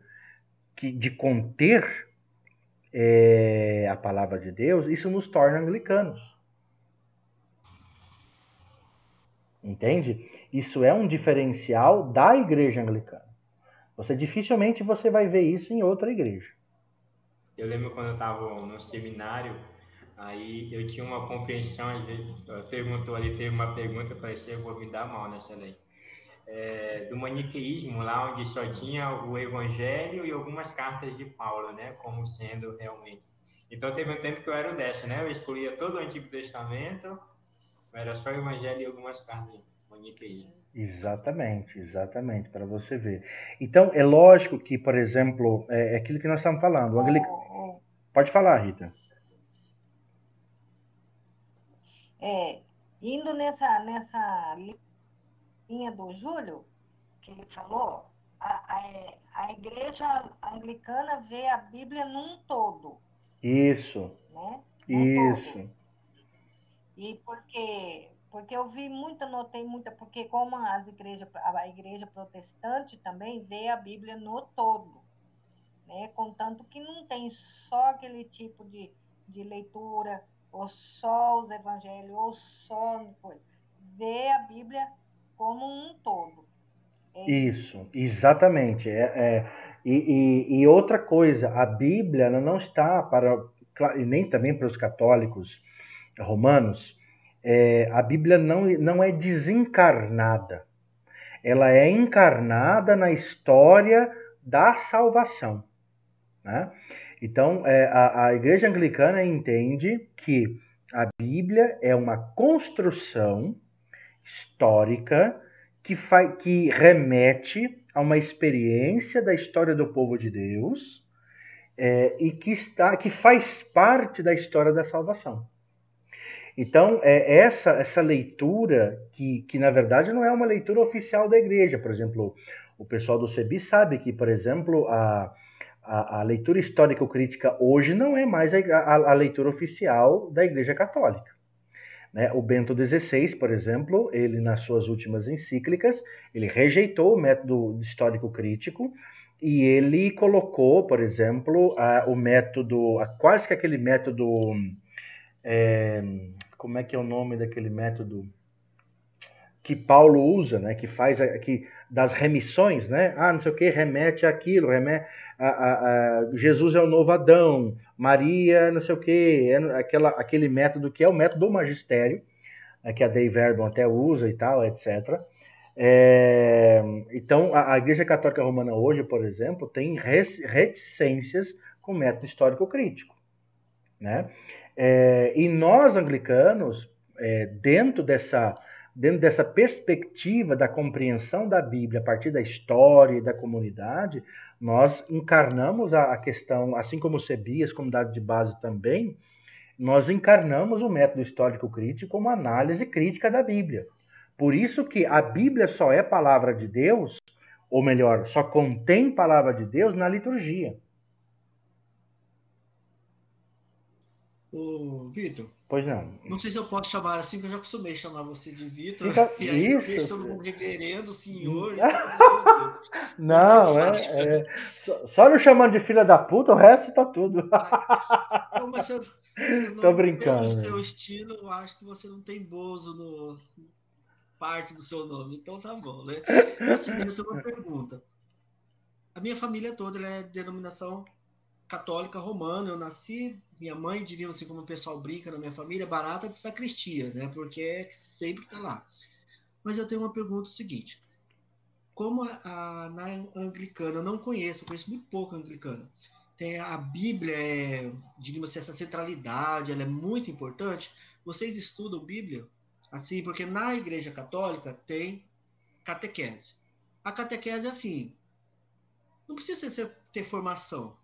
de conter a palavra de Deus, isso nos torna anglicanos. Entende? Isso é um diferencial da igreja anglicana. Dificilmente você vai ver isso em outra igreja. Eu lembro quando eu estava no seminário, aí eu tinha uma compreensão, às vezes, perguntou ali, teve uma pergunta, eu falei, eu vou me dar mal nessa lei. Do maniqueísmo, lá onde só tinha o Evangelho e algumas cartas de Paulo, né, como sendo realmente. Então teve um tempo que eu era o dessa, né, eu excluía todo o Antigo Testamento, era só o Evangelho e algumas cartas de maniqueísmo. Exatamente, para você ver. Então, é lógico que, por exemplo, é aquilo que nós estamos falando. Pode falar, Rita. Indo nessa linha do Júlio, que ele falou, a igreja anglicana vê a Bíblia num todo. Isso. Né? Isso. Todo. E porque eu vi muita, notei muita, porque como a igreja protestante também vê a Bíblia no todo, né? Contanto que não tem só aquele tipo de leitura, ou só os evangelhos, ou só coisa. Vê a Bíblia como um todo. Isso, exatamente. E outra coisa, a Bíblia ela não está para, e nem também para os católicos romanos, a Bíblia não é desencarnada. Ela é encarnada na história da salvação, né? Então, a Igreja Anglicana entende que a Bíblia é uma construção histórica que remete a uma experiência da história do povo de Deus e que faz parte da história da salvação. Então, essa leitura, que na verdade não é uma leitura oficial da igreja. Por exemplo, o pessoal do CEBI sabe que, por exemplo, a leitura histórico-crítica hoje não é mais a leitura oficial da Igreja Católica. Né? O Bento XVI, por exemplo, ele nas suas últimas encíclicas, ele rejeitou o método histórico-crítico e ele colocou, por exemplo, o método, quase que aquele método... como é que é o nome daquele método que Paulo usa, né? Que faz das remissões, né? Não sei o que, remete àquilo, Jesus é o novo Adão, Maria, não sei o que, aquele método que é o método do magistério, que a Dei Verbum até usa e tal, etc. Então, a Igreja Católica Romana hoje, por exemplo, tem reticências com o método histórico-crítico, né? E nós, anglicanos, dentro dessa perspectiva da compreensão da Bíblia a partir da história e da comunidade, nós encarnamos a questão, assim como o CEBI, as comunidades de base também, nós encarnamos o método histórico-crítico como análise crítica da Bíblia. Por isso que a Bíblia só é palavra de Deus, ou melhor, só contém palavra de Deus na liturgia. Ô, Vitor. Pois não. Não sei se eu posso chamar assim, porque eu já acostumei a chamar você de Vitor. E aí eu vejo todo mundo reverendo, senhor. Não, só não chamando de filha da puta, o resto tá tudo. Não, mas tô brincando. Pelo seu estilo, eu acho que você não tem Bozo no parte do seu nome, então tá bom, né? É o seguinte, eu tenho uma pergunta. A minha família toda é de denominação católica romana. Eu nasci, minha mãe, diria assim, como o pessoal brinca na minha família, barata de sacristia, né? Porque sempre tá lá. Mas eu tenho uma pergunta seguinte. Como na anglicana, eu não conheço, eu conheço muito pouco anglicana. Tem a Bíblia, diríamos assim, essa centralidade, ela é muito importante. Vocês estudam Bíblia? Assim, porque na Igreja Católica tem catequese. A catequese é assim, não precisa ter formação.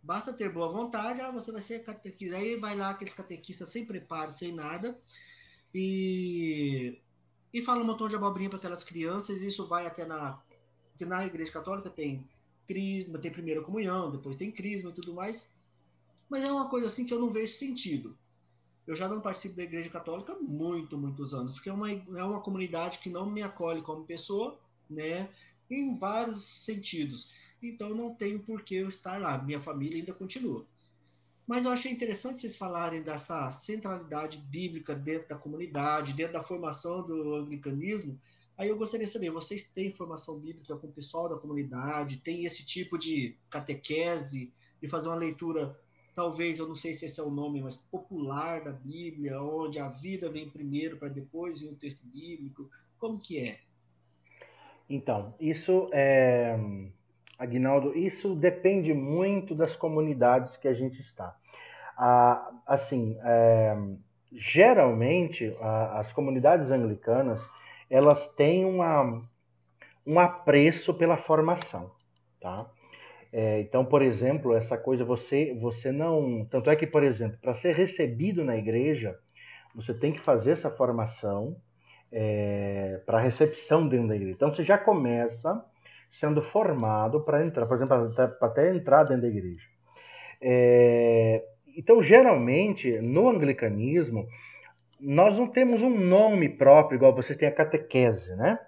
Basta ter boa vontade, você vai ser catequista. Aí vai lá aqueles catequistas sem preparo, sem nada, e fala um montão de abobrinha para aquelas crianças, e isso vai até porque na Igreja Católica tem crisma, tem primeira comunhão, depois tem crisma e tudo mais, mas é uma coisa assim que eu não vejo sentido. Eu já não participo da Igreja Católica há muitos anos, porque é uma comunidade que não me acolhe como pessoa, né? Em vários sentidos. Então não tenho por que eu estar lá. Minha família ainda continua. Mas eu achei interessante vocês falarem dessa centralidade bíblica dentro da comunidade, dentro da formação do anglicanismo. Aí eu gostaria de saber, vocês têm formação bíblica com o pessoal da comunidade? Tem esse tipo de catequese, de fazer uma leitura, talvez, eu não sei se esse é o nome, mas popular da Bíblia, onde a vida vem primeiro para depois vir o texto bíblico? Como que é? Então, Aguinaldo, isso depende muito das comunidades que a gente está. Assim, geralmente, as comunidades anglicanas, elas têm um apreço pela formação, tá? Então, por exemplo, essa coisa, você não... Tanto é que, por exemplo, para ser recebido na igreja, você tem que fazer essa formação para recepção dentro da igreja. Então, você já começa sendo formado para entrar, por exemplo, para até entrar dentro da igreja. Então, geralmente, no anglicanismo, nós não temos um nome próprio, igual vocês têm a catequese, né?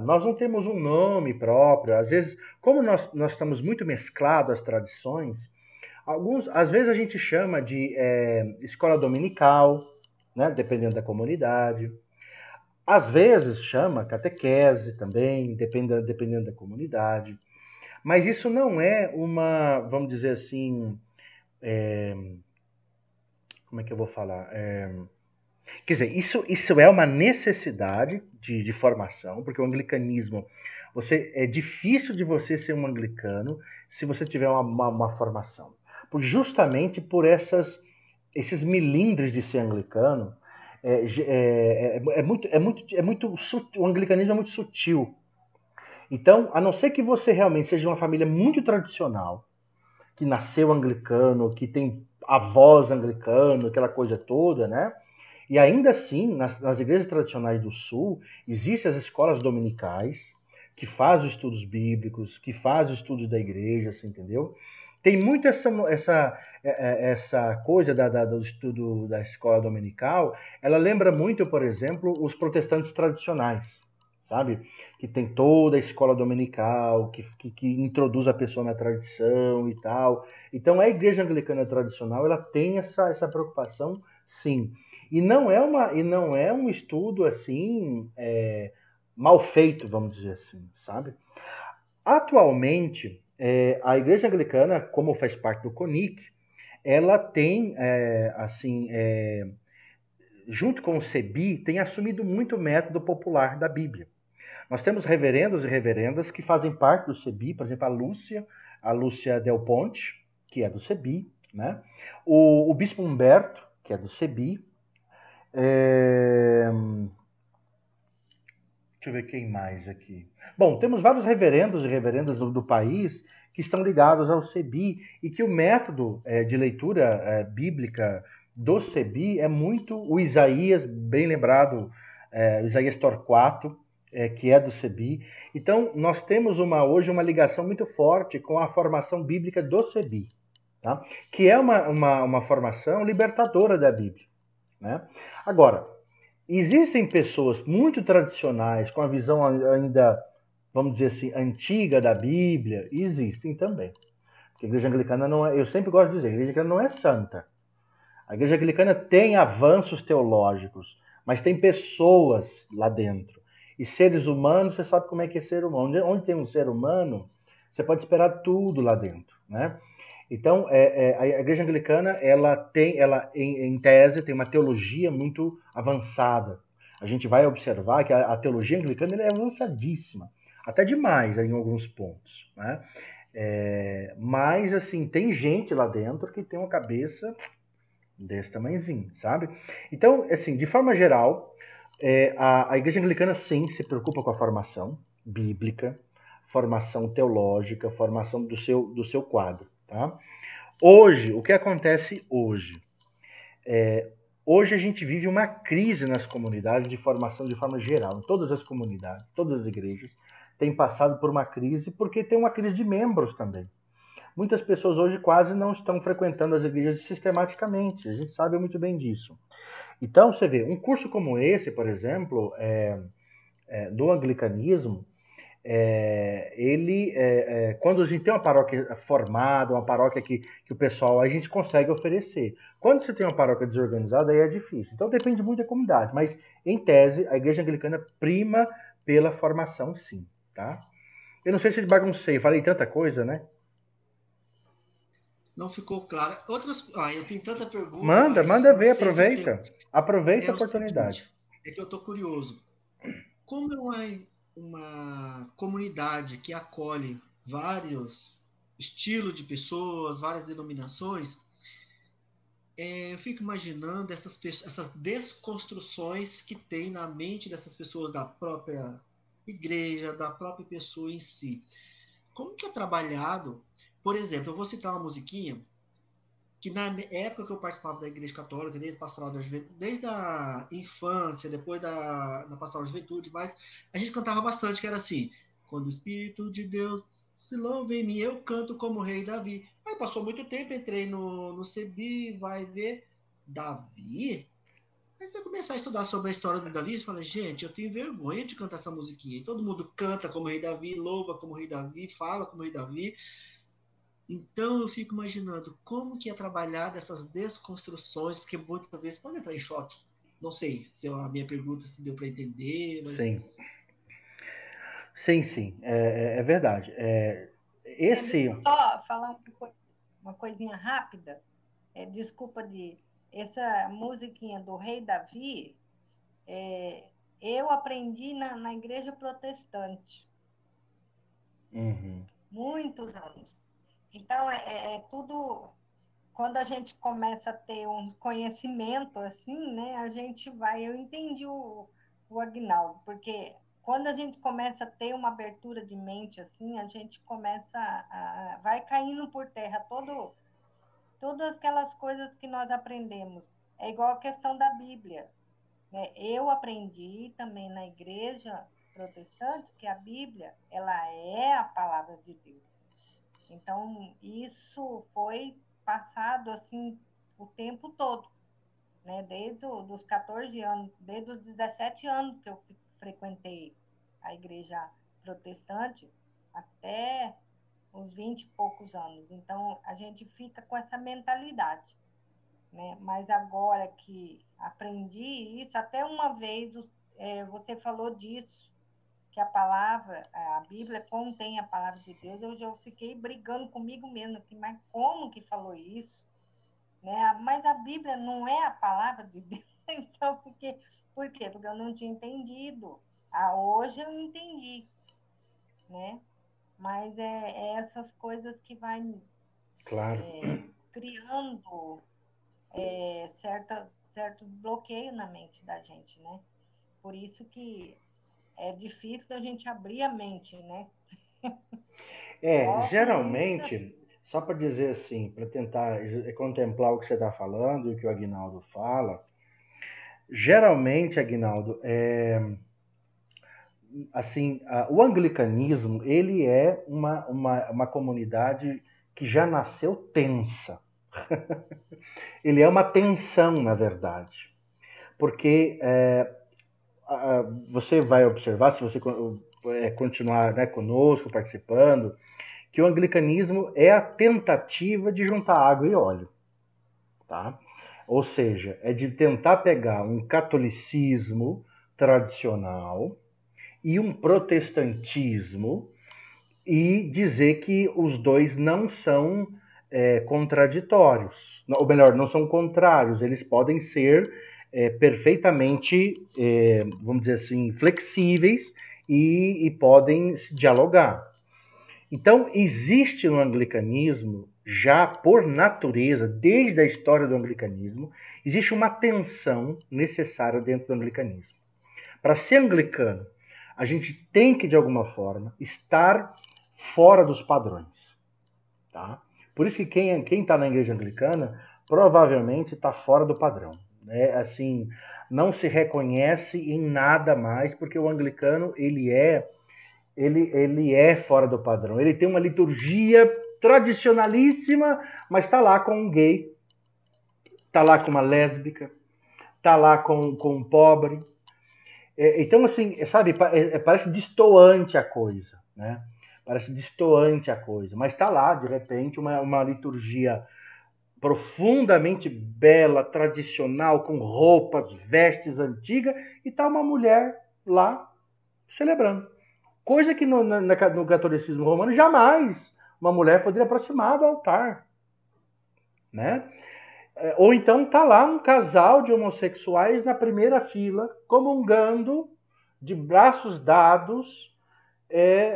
Nós não temos um nome próprio. Às vezes, como nós estamos muito mesclados às tradições, às vezes a gente chama de escola dominical, né? Dependendo da comunidade. Às vezes chama catequese também, dependendo da comunidade. Mas isso não é uma, vamos dizer assim, como é que eu vou falar? Quer dizer, isso é uma necessidade de formação, porque o anglicanismo, é difícil de você ser um anglicano se você tiver uma formação. Justamente por esses milindres de ser anglicano, o anglicanismo é muito sutil. Então, a não ser que você realmente seja uma família muito tradicional, que nasceu anglicano, que tem avós anglicano, aquela coisa toda, né? E ainda assim, nas igrejas tradicionais do Sul, existem as escolas dominicais, que fazem os estudos bíblicos, que fazem os estudos da igreja, assim, entendeu? Tem muito essa coisa do estudo da escola dominical, ela lembra muito, por exemplo, os protestantes tradicionais, sabe? Que tem toda a escola dominical, que introduz a pessoa na tradição e tal. Então, a igreja anglicana tradicional, ela tem essa preocupação, sim. E não é um estudo assim mal feito, vamos dizer assim, sabe? Atualmente, a Igreja Anglicana, como faz parte do CONIC, ela tem, junto com o CEBI, tem assumido muito o método popular da Bíblia. Nós temos reverendos e reverendas que fazem parte do CEBI, por exemplo, a Lúcia Del Ponte, que é do CEBI, né? O Bispo Humberto, que é do CEBI. Deixa eu ver quem mais aqui. Bom, temos vários reverendos e reverendas do país que estão ligados ao CEBI e que o método de leitura bíblica do CEBI é muito o Isaías, bem lembrado, o Isaías Torquato, que é do CEBI. Então, nós temos hoje uma ligação muito forte com a formação bíblica do CEBI, tá? Que é uma formação libertadora da Bíblia, né? Agora, existem pessoas muito tradicionais, com a visão ainda, vamos dizer assim, antiga da Bíblia, existem também. Porque a Igreja Anglicana não é, eu sempre gosto de dizer, a Igreja Anglicana não é santa. A Igreja Anglicana tem avanços teológicos, mas tem pessoas lá dentro. E seres humanos, você sabe como é que é ser humano. Onde tem um ser humano, você pode esperar tudo lá dentro, né? Então, a Igreja Anglicana, ela em tese, tem uma teologia muito avançada. A gente vai observar que a teologia anglicana é avançadíssima, até demais em alguns pontos, né? Mas, assim, tem gente lá dentro que tem uma cabeça desse tamanhozinho, sabe? Então, assim, de forma geral, a Igreja Anglicana, sim, se preocupa com a formação bíblica, formação teológica, formação do seu quadro. Tá? Hoje, o que acontece hoje? Hoje a gente vive uma crise nas comunidades de formação de forma geral. Em todas as comunidades, todas as igrejas têm passado por uma crise, porque tem uma crise de membros também. muitas pessoas hoje quase não estão frequentando as igrejas sistematicamente. A gente sabe muito bem disso. Então, você vê, um curso como esse, por exemplo, do anglicanismo, quando a gente tem uma paróquia formada, uma paróquia que o pessoal, a gente consegue oferecer. Quando você tem uma paróquia desorganizada, aí é difícil. Então depende muito da comunidade, mas em tese a igreja anglicana prima pela formação, sim, tá? Eu não sei se baguncei, falei tanta coisa, né? Não ficou claro. Eu tenho tanta pergunta, Manda mas não ver, sei se eu tenho. aproveita É a o oportunidade. seguinte, é que eu estou curioso. Como é uma comunidade que acolhe vários estilos de pessoas, várias denominações, eu fico imaginando essas desconstruções que tem na mente dessas pessoas, da própria igreja, da própria pessoa em si. Como que é trabalhado? Por exemplo, eu vou citar uma musiquinha que na época que eu participava da Igreja Católica, desde a Pastoral da Juventude, desde a infância, depois da Pastoral da Juventude, mas a gente cantava bastante, que era assim: quando o Espírito de Deus se louva em mim, eu canto como Rei Davi. Aí passou muito tempo, entrei no CEBI, vai ver, Davi? Aí você começar a estudar sobre a história do Davi, você fala: gente, eu tenho vergonha de cantar essa musiquinha. E todo mundo canta como Rei Davi, louva como Rei Davi, fala como Rei Davi. Então eu fico imaginando como que é trabalhar dessas desconstruções, porque muitas vezes pode entrar em choque. Não sei se a minha pergunta se deu para entender, mas... Sim. Sim, é verdade. Deixa eu só falar uma coisinha rápida. Desculpa essa musiquinha do Rei Davi, eu aprendi na igreja protestante. Uhum. Muitos anos. Então, tudo... Quando a gente começa a ter um conhecimento assim, né, a gente vai... Eu entendi o Aguinaldo, porque quando a gente começa a ter uma abertura de mente assim, a gente começa vai caindo por terra todas aquelas coisas que nós aprendemos. É igual a questão da Bíblia, né? Eu aprendi também na igreja protestante que a Bíblia, ela é a palavra de Deus. Então, isso foi passado assim o tempo todo, né? Desde os 14 anos, desde os 17 anos que eu frequentei a igreja protestante até uns 20 e poucos anos. Então, a gente fica com essa mentalidade, né? Mas agora que aprendi isso, até uma vez você falou disso, que a Bíblia contém a palavra de Deus, eu já fiquei brigando comigo mesmo, assim, mas como que falou isso? Né? Mas a Bíblia não é a palavra de Deus, então por quê? Porque eu não tinha entendido. Hoje eu entendi, né? Mas essas coisas que vai Claro. criando certo bloqueio na mente da gente, né? Por isso que é difícil a gente abrir a mente, né? Só com muita... Geralmente, só para dizer assim, para tentar contemplar o que você está falando e o que o Aguinaldo fala, geralmente, Aguinaldo, assim, o anglicanismo, ele é uma comunidade que já nasceu tensa. Ele é uma tensão, na verdade. Porque você vai observar, se você continuar, né, conosco, participando, que o anglicanismo é a tentativa de juntar água e óleo. Tá? Ou seja, é de tentar pegar um catolicismo tradicional e um protestantismo e dizer que os dois não são contraditórios. Ou melhor, não são contrários, eles podem ser perfeitamente, vamos dizer assim, flexíveis e podem se dialogar. Então, existe no anglicanismo, já por natureza, desde a história do anglicanismo, existe uma tensão necessária dentro do anglicanismo. Para ser anglicano, a gente tem que, de alguma forma, estar fora dos padrões. Tá? Por isso que quem está na igreja anglicana provavelmente está fora do padrão. Né? Assim, não se reconhece em nada mais, porque o anglicano ele é fora do padrão. Ele tem uma liturgia tradicionalíssima, mas está lá com um gay, está lá com uma lésbica, está lá com um pobre. Então, assim, sabe, parece destoante a coisa, né? Parece destoante a coisa, mas está lá, de repente, uma liturgia profundamente bela, tradicional, com roupas, vestes antigas, e está uma mulher lá celebrando. Coisa que no catolicismo romano jamais uma mulher poderia aproximar do altar, né? Ou então tá lá um casal de homossexuais na primeira fila, comungando, de braços dados,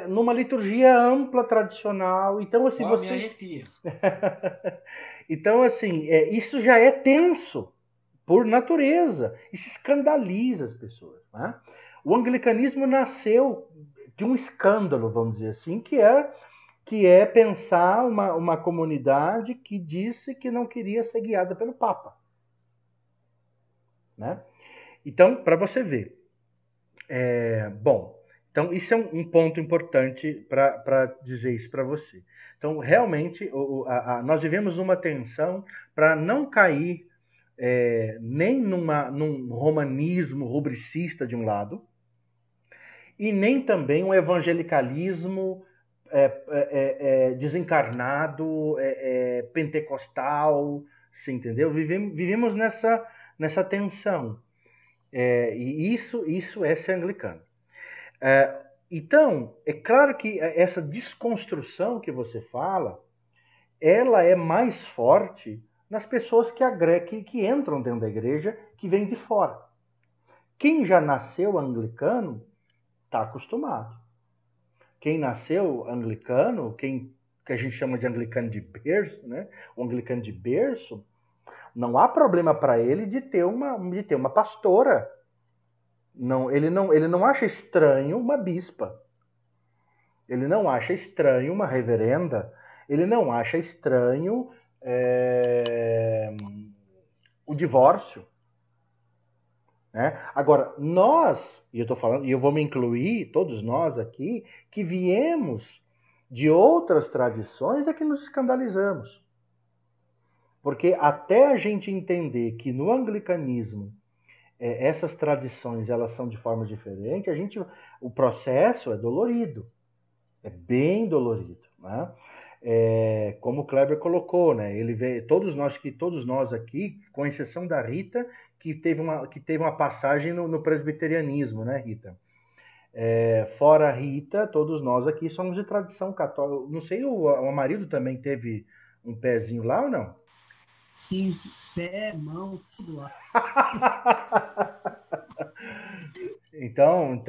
numa liturgia ampla, tradicional. Então, assim, me arrepia. Então, assim, isso já é tenso, por natureza. Isso escandaliza as pessoas, né? O anglicanismo nasceu de um escândalo, vamos dizer assim, que é pensar uma comunidade que disse que não queria ser guiada pelo Papa, né? Então, para você ver. Bom, então isso é um ponto importante para dizer isso para você. Então, realmente, nós vivemos numa tensão para não cair nem num romanismo rubricista de um lado, e nem também um evangelicalismo desencarnado, pentecostal, você entendeu? Vivemos nessa tensão. E isso é ser anglicano. Então, é claro que essa desconstrução que você fala, ela é mais forte nas pessoas que entram dentro da igreja, que vêm de fora. Quem já nasceu anglicano está acostumado. Quem nasceu anglicano, que a gente chama de anglicano de berço, né? O anglicano de berço, não há problema para ele de ter uma pastora. Ele não acha estranho uma bispa. Ele não acha estranho uma reverenda. Ele não acha estranho o divórcio. Né? Agora, nós, e eu estou falando, e eu vou me incluir, todos nós aqui, que viemos de outras tradições, é que nos escandalizamos. Porque até a gente entender que no anglicanismo essas tradições elas são de forma diferente, o processo é dolorido. É bem dolorido. Né? Como o Kleber colocou, né? Ele vê, todos nós aqui, com exceção da Rita, que teve uma passagem no presbiterianismo, né, Rita? Fora a Rita, todos nós aqui somos de tradição católica. Não sei, o Amarildo também teve um pezinho lá ou não? Sim, pé, mão, tudo lá. Então,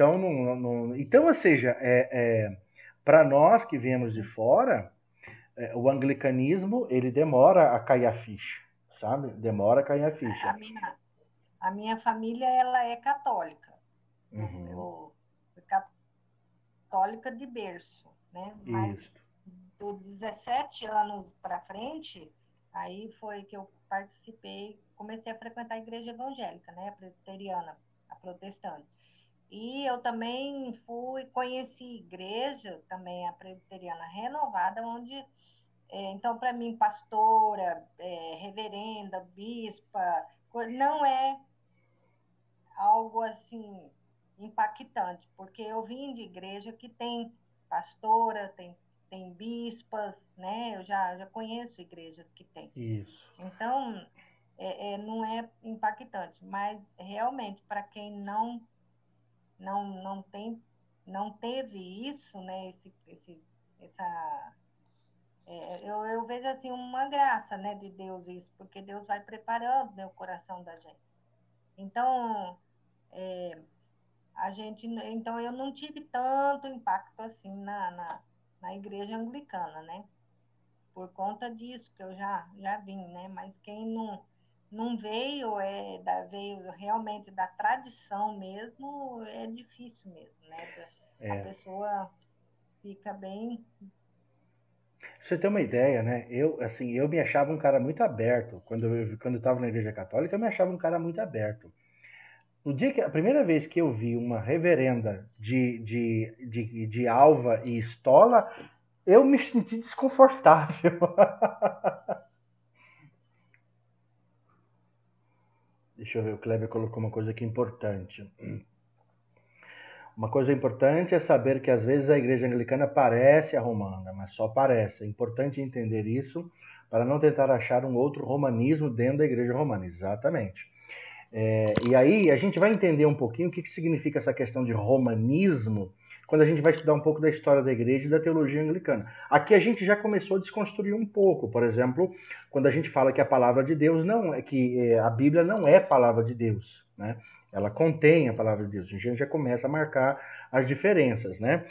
ou seja, para nós que viemos de fora, o anglicanismo ele demora a cair a ficha, sabe? Demora a cair a ficha. A minha família ela é católica. Uhum. Eu fui católica de berço, né? Mas dos 17 anos para frente, aí foi que eu participei, comecei a frequentar a igreja evangélica, né? A presbiteriana, a protestante. E eu também conheci igreja, também a presbiteriana renovada, onde, então, para mim, pastora, reverenda, bispa, não é algo assim impactante, porque eu vim de igreja que tem pastora, tem bispas, né? Eu já conheço igrejas que tem. Isso. Então, não é impactante, mas realmente, para quem não teve isso, né? Eu vejo assim uma graça, né, de Deus isso, porque Deus vai preparando, né, o coração da gente. Então, então eu não tive tanto impacto assim na igreja anglicana, né? Por conta disso que eu já vim, né? Mas quem não veio, veio realmente da tradição mesmo, é difícil mesmo, né? A pessoa fica bem. Você tem uma ideia, né? Eu me achava um cara muito aberto. Quando eu estava na igreja católica, eu me achava um cara muito aberto. A primeira vez que eu vi uma reverenda de alva e estola, Eu me senti desconfortável. Deixa eu ver, o Kleber colocou uma coisa aqui importante. Uma coisa importante é saber que às vezes a igreja anglicana parece a romana, mas só parece. É importante entender isso para não tentar achar um outro romanismo dentro da igreja romana. Exatamente. E aí a gente vai entender um pouquinho o que significa essa questão de romanismo quando a gente vai estudar um pouco da história da igreja e da teologia anglicana. Aqui a gente já começou a desconstruir um pouco. Por exemplo, quando a gente fala que a palavra de Deus não é, que a Bíblia não é palavra de Deus, né? Ela contém a palavra de Deus. A gente já começa a marcar as diferenças, né?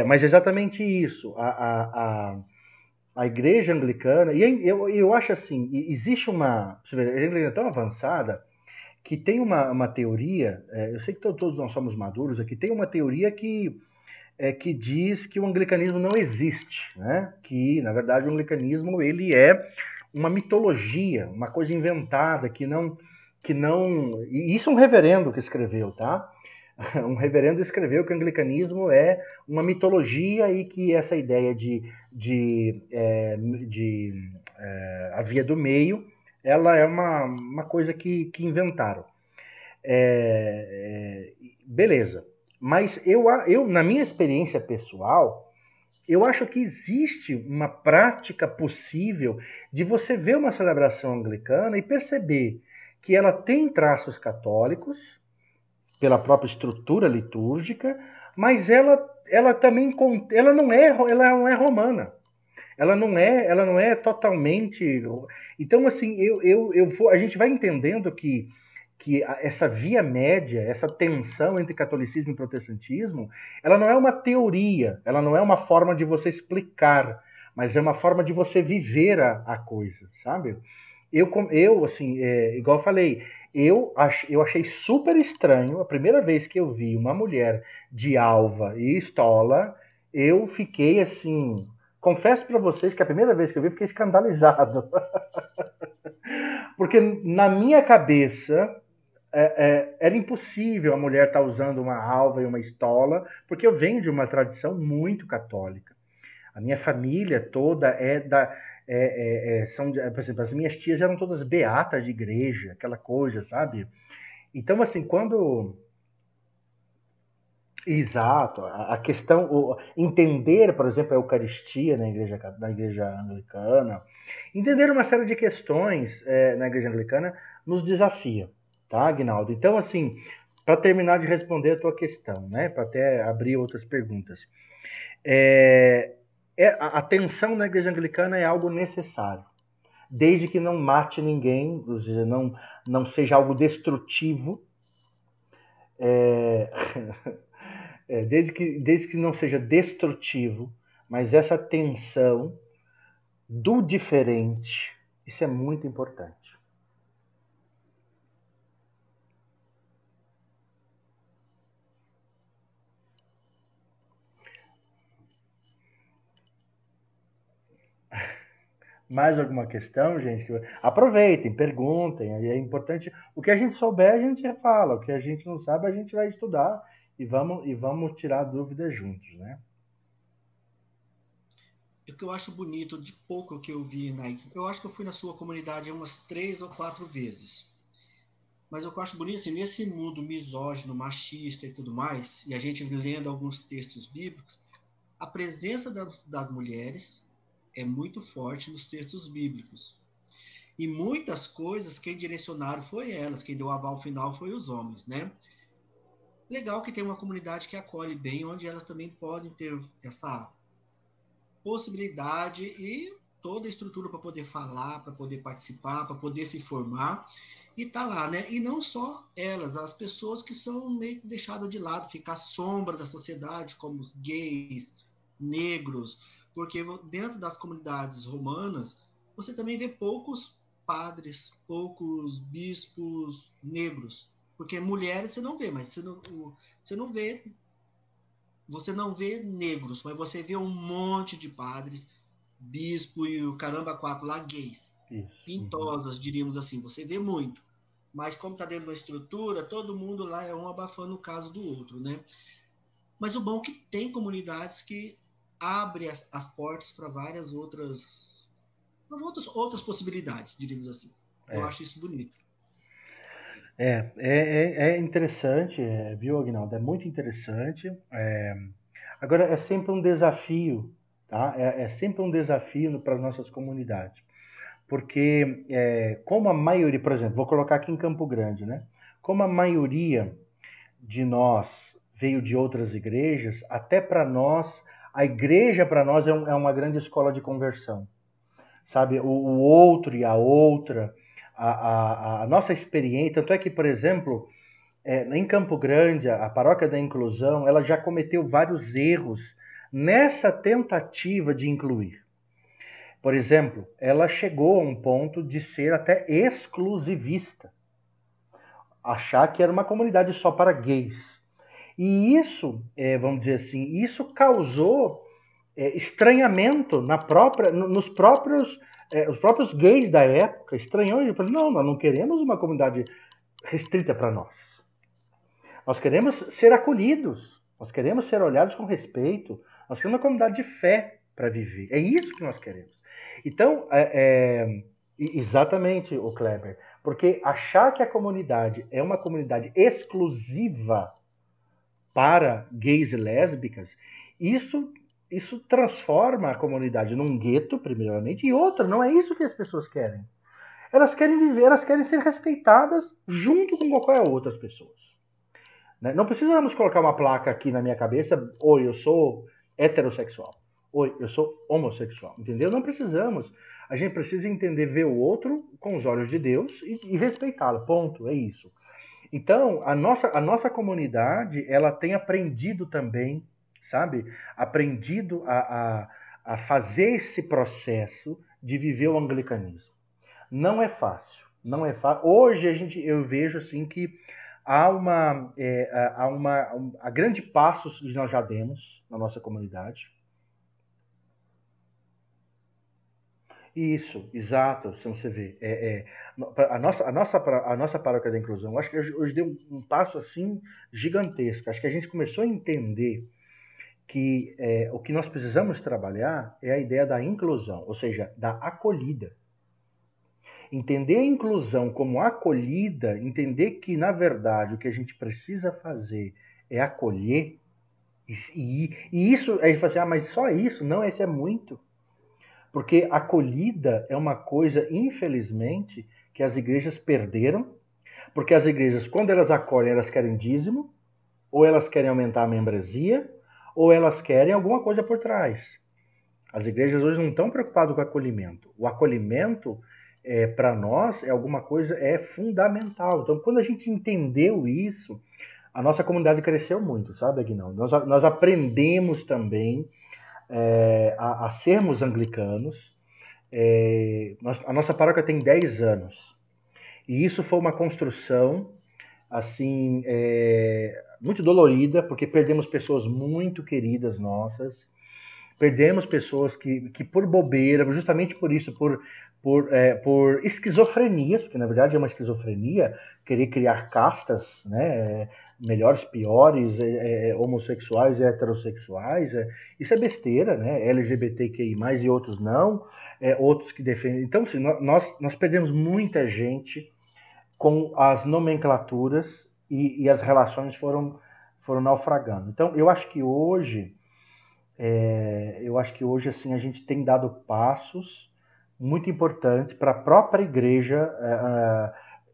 Mas exatamente isso. A igreja anglicana, e eu acho assim, existe uma... Você vê, a igreja anglicana é tão avançada que tem uma teoria, eu sei que todos nós somos maduros aqui, tem uma teoria que diz que o anglicanismo não existe, né? Que, na verdade, o anglicanismo ele é uma mitologia, uma coisa inventada, que não... E isso é um reverendo que escreveu, tá? Um reverendo escreveu que o anglicanismo é uma mitologia e que essa ideia de a via do meio, ela é uma coisa que inventaram. Beleza. Mas eu, na minha experiência pessoal, eu acho que existe uma prática possível de você ver uma celebração anglicana e perceber que ela tem traços católicos, pela própria estrutura litúrgica, mas ela também ela não é romana. Ela não é totalmente. Então, assim, a gente vai entendendo que essa via média, essa tensão entre catolicismo e protestantismo, ela não é uma teoria, ela não é uma forma de você explicar, mas é uma forma de você viver a coisa, sabe? Eu assim, igual eu falei, eu achei super estranho a primeira vez que eu vi uma mulher de alva e estola, eu fiquei assim, confesso para vocês que a primeira vez que eu vi, fiquei escandalizado. Porque na minha cabeça era impossível a mulher estar usando uma alva e uma estola, porque eu venho de uma tradição muito católica. A minha família toda por exemplo, as minhas tias eram todas beatas de igreja, aquela coisa, sabe? Então, assim, quando... Exato, a questão, entender, por exemplo, a Eucaristia na igreja anglicana, entender uma série de questões na igreja anglicana nos desafia, tá, Aguinaldo? Então, assim, para terminar de responder a tua questão, né, para até abrir outras perguntas, a tensão na igreja anglicana é algo necessário, desde que não mate ninguém, ou seja, não seja algo destrutivo, desde que não seja destrutivo, mas essa tensão do diferente, isso é muito importante. Mais alguma questão, gente? Aproveitem, perguntem. É importante. O que a gente souber, a gente fala. O que a gente não sabe, a gente vai estudar e vamos tirar dúvidas juntos, né? O que eu acho bonito de pouco que eu vi eu acho que eu fui na sua comunidade umas 3 ou 4 vezes. Mas o que eu acho bonito, assim, nesse mundo misógino, machista e tudo mais, e a gente lendo alguns textos bíblicos, a presença das mulheres é muito forte nos textos bíblicos. E muitas coisas, quem direcionaram foi elas, quem deu o aval final foi os homens, né? Legal que tem uma comunidade que acolhe bem, onde elas também podem ter essa possibilidade e toda a estrutura para poder falar, para poder participar, para poder se formar e tá lá, né? E não só elas, as pessoas que são meio que deixadas de lado, ficar à sombra da sociedade, como os gays, negros, porque dentro das comunidades romanas você também vê poucos padres, poucos bispos negros, porque mulheres você não vê, mas você não vê negros, mas você vê um monte de padres, bispo e o caramba quatro lá gays. Isso. Pintosas, diríamos assim, você vê muito. Mas como está dentro da estrutura, todo mundo lá é um abafando o caso do outro, né? Mas o bom é que tem comunidades que abre as portas para várias outras possibilidades, diríamos assim. Eu acho isso bonito. É interessante, viu, Aguinaldo? É muito interessante. Agora, é sempre um desafio, tá? É sempre um desafio para as nossas comunidades. Porque, como a maioria, por exemplo, vou colocar aqui em Campo Grande, né? Como a maioria de nós veio de outras igrejas, até para nós, a igreja para nós é uma grande escola de conversão. Sabe? O outro e a outra, a nossa experiência. Tanto é que, por exemplo, em Campo Grande, a Paróquia da Inclusão, ela já cometeu vários erros nessa tentativa de incluir. Por exemplo, ela chegou a um ponto de ser até exclusivista. Achar que era uma comunidade só para gays. E isso, vamos dizer assim, isso causou estranhamento nos próprios, os próprios gays da época. Estranhou e falaram, não, nós não queremos uma comunidade restrita para nós. Nós queremos ser acolhidos. Nós queremos ser olhados com respeito. Nós queremos uma comunidade de fé para viver. É isso que nós queremos. Então, exatamente, o Kleber, porque achar que a comunidade é uma comunidade exclusiva para gays e lésbicas, isso transforma a comunidade num gueto, primeiramente, e outra, não é isso que as pessoas querem. Elas querem viver, elas querem ser respeitadas junto com qualquer outras pessoas. Não precisamos colocar uma placa aqui na minha cabeça, oi, eu sou heterossexual. Oi, eu sou homossexual, entendeu? Não precisamos. A gente precisa entender, ver o outro com os olhos de Deus e respeitá-lo. Ponto, é isso. Então, a nossa comunidade, ela tem aprendido também, sabe? Aprendido a fazer esse processo de viver o anglicanismo. Não é fácil, não é fácil. Hoje eu vejo assim que há grande passos que nós já demos na nossa comunidade. Isso, exato, se você vê. A nossa paróquia da inclusão, eu acho que hoje deu um passo assim gigantesco. Acho que a gente começou a entender que o que nós precisamos trabalhar é a ideia da inclusão, ou seja, da acolhida. Entender a inclusão como acolhida, entender que, na verdade, o que a gente precisa fazer é acolher, e isso, aí você fala assim, mas só isso? Não, isso é muito. Porque acolhida é uma coisa, infelizmente, que as igrejas perderam, porque as igrejas, quando elas acolhem, elas querem dízimo, ou elas querem aumentar a membresia, ou elas querem alguma coisa por trás. As igrejas hoje não estão preocupadas com o acolhimento. O acolhimento, para nós, é alguma coisa, fundamental. Então, quando a gente entendeu isso, a nossa comunidade cresceu muito, sabe, Aguinaldo? Nós aprendemos também a sermos anglicanos. A nossa paróquia tem 10 anos. E isso foi uma construção assim muito dolorida, porque perdemos pessoas muito queridas nossas. Perdemos pessoas que por bobeira, justamente por isso, por esquizofrenias, porque na verdade é uma esquizofrenia, querer criar castas, né, melhores, piores, homossexuais e heterossexuais, isso é besteira, né, LGBTQI+, e outros não, outros que defendem. Então, assim, nós perdemos muita gente com as nomenclaturas e as relações foram naufragando. Então, eu acho que hoje assim, a gente tem dado passos muito importantes para a própria igreja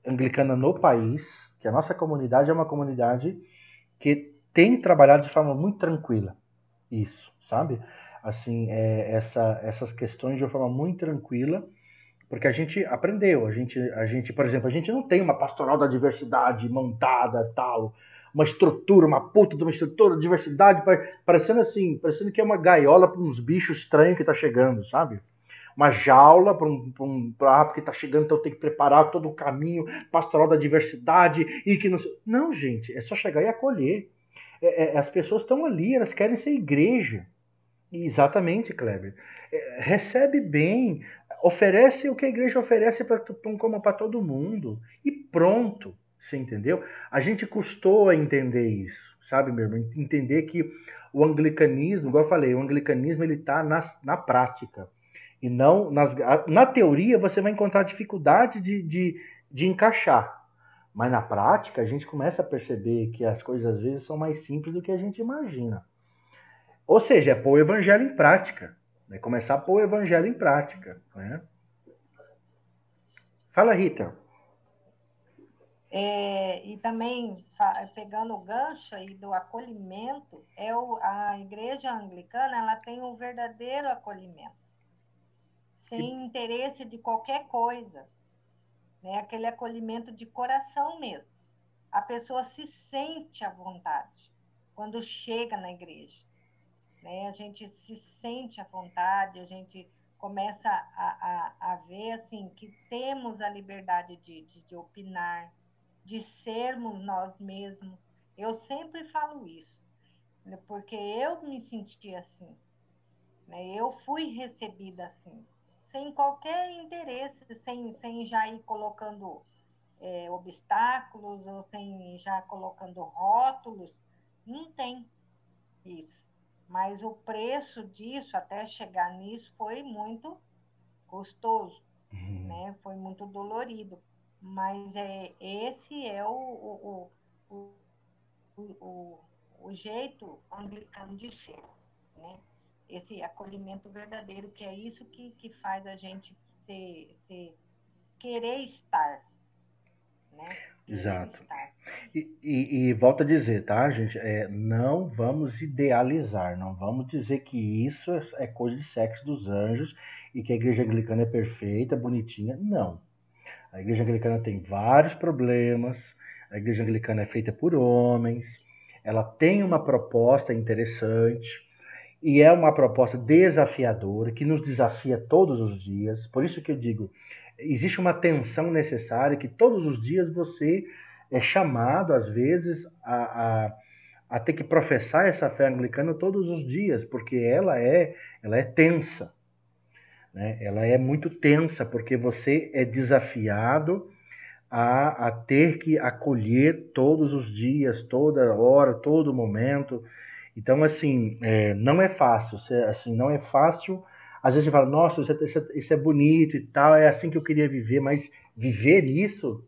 anglicana no país, que a nossa comunidade é uma comunidade que tem trabalhado de forma muito tranquila. Isso, sabe? Assim, essas questões de uma forma muito tranquila, porque a gente aprendeu. A gente, por exemplo, a gente não tem uma pastoral da diversidade montada, tal, uma estrutura, uma puta de uma estrutura de diversidade, parecendo que é uma gaiola para uns bichos estranhos que tá chegando, sabe? Uma jaula porque tá chegando, então tem que preparar todo o caminho, pastoral da diversidade, e que não sei. Não, gente, é só chegar e acolher. As pessoas estão ali, elas querem ser igreja. Exatamente, Kleber. Recebe bem, oferece o que a igreja oferece como para todo mundo. E pronto. Você entendeu? A gente custou a entender isso, sabe, meu irmão? Entender que o anglicanismo, igual eu falei, o anglicanismo ele está na prática. E não na teoria você vai encontrar dificuldade de encaixar. Mas na prática a gente começa a perceber que as coisas às vezes são mais simples do que a gente imagina. Ou seja, é pôr o evangelho em prática. É começar a pôr o evangelho em prática. Né? Fala, Rita. E também, pegando o gancho aí do acolhimento, a igreja anglicana ela tem um verdadeiro acolhimento, sem interesse de qualquer coisa, né? Aquele acolhimento de coração mesmo. A pessoa se sente à vontade quando chega na igreja, né? A gente se sente à vontade, a gente começa a ver assim, que temos a liberdade de opinar, de sermos nós mesmos. Eu sempre falo isso, né? Porque eu me senti assim, né? Eu fui recebida assim, sem qualquer interesse, sem já ir colocando obstáculos ou sem já colocando rótulos. Não tem isso. Mas o preço disso, até chegar nisso, foi muito custoso, né? Foi muito dolorido. Mas esse é o, o, o jeito anglicano de ser, né? Esse acolhimento verdadeiro, que é isso que faz a gente querer estar, né? Querer Exato. estar. E volto a dizer, tá, gente? Não vamos idealizar, não vamos dizer que isso é coisa de sexo dos anjos e que a igreja anglicana é perfeita, bonitinha. Não. A igreja anglicana tem vários problemas, a igreja anglicana é feita por homens, ela tem uma proposta interessante e é uma proposta desafiadora, que nos desafia todos os dias. Por isso que eu digo, existe uma tensão necessária que todos os dias você é chamado, às vezes, a ter que professar essa fé anglicana todos os dias, porque ela é tensa. Né? Ela é muito tensa, porque você é desafiado a ter que acolher todos os dias, toda hora, todo momento. Então, assim, não é fácil. Assim, não é fácil. Às vezes você fala, nossa, isso é bonito e tal, é assim que eu queria viver, mas viver isso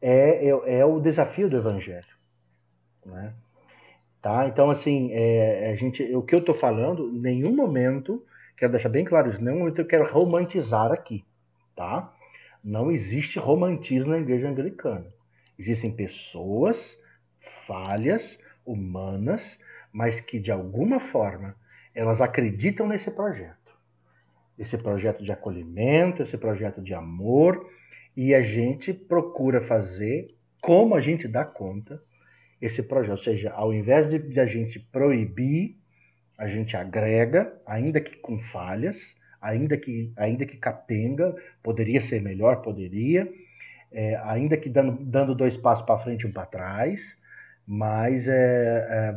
é o desafio do evangelho. Né? Tá? Então, assim, o que eu estou falando, em nenhum momento, quero deixar bem claro isso, em nenhum momento eu quero romantizar aqui. Tá? Não existe romantismo na igreja anglicana. Existem pessoas falhas, humanas, mas que de alguma forma elas acreditam nesse projeto. Esse projeto de acolhimento, esse projeto de amor, e a gente procura fazer como a gente dá conta esse projeto. Ou seja, ao invés de a gente proibir, a gente agrega, ainda que com falhas, ainda que capenga, poderia ser melhor, poderia, ainda que dando 2 passos para frente e 1 para trás, mas,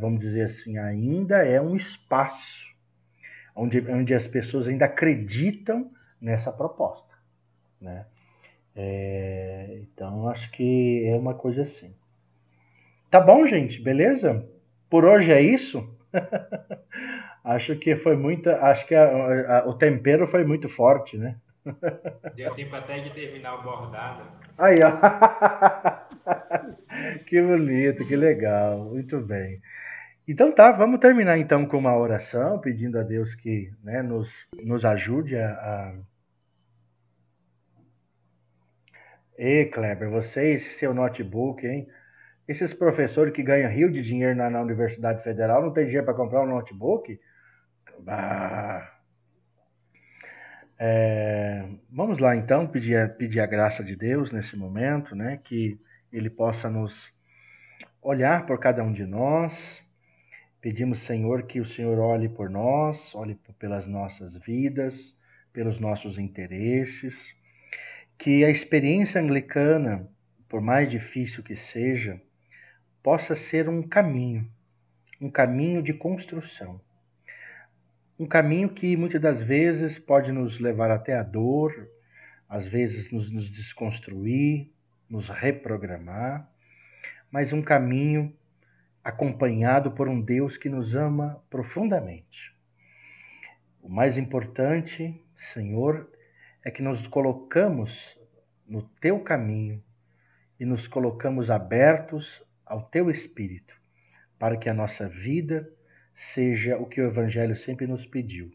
vamos dizer assim, ainda é um espaço onde as pessoas ainda acreditam nessa proposta. Né? Então, acho que é uma coisa assim. Tá bom, gente? Beleza? Por hoje é isso? Acho que foi muito. Acho que o tempero foi muito forte, né? Deu tempo até de terminar o bordado. Aí, ó. Que bonito, que legal. Muito bem. Então tá, vamos terminar então com uma oração, pedindo a Deus que, né, nos ajude a... Ei, Kleber, você e esse seu notebook, hein? Esses professores que ganham rio de dinheiro na Universidade Federal não tem dinheiro para comprar um notebook? Vamos lá então, pedir a graça de Deus nesse momento, né? Que Ele possa nos olhar por cada um de nós. Pedimos, Senhor, que o Senhor olhe por nós, olhe pelas nossas vidas, pelos nossos interesses. Que a experiência anglicana, por mais difícil que seja, possa ser um caminho de construção. Um caminho que muitas das vezes pode nos levar até a dor, às vezes nos desconstruir, nos reprogramar, mas um caminho acompanhado por um Deus que nos ama profundamente. O mais importante, Senhor, é que nos colocamos no teu caminho e nos colocamos abertos ao teu Espírito, para que a nossa vida seja o que o Evangelho sempre nos pediu,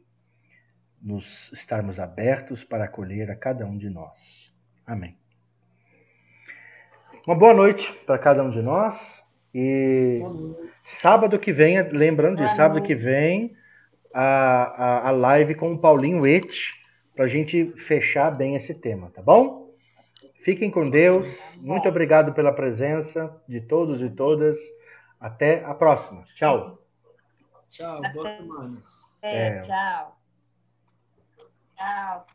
nos estarmos abertos para acolher a cada um de nós. Amém. Uma boa noite para cada um de nós. E sábado que vem, lembrando de sábado que vem, a live com o Paulinho Ete, para a gente fechar bem esse tema, tá bom? Fiquem com Deus. Muito obrigado pela presença de todos e todas. Até a próxima. Tchau. Tchau, boa semana. Tchau. Tchau.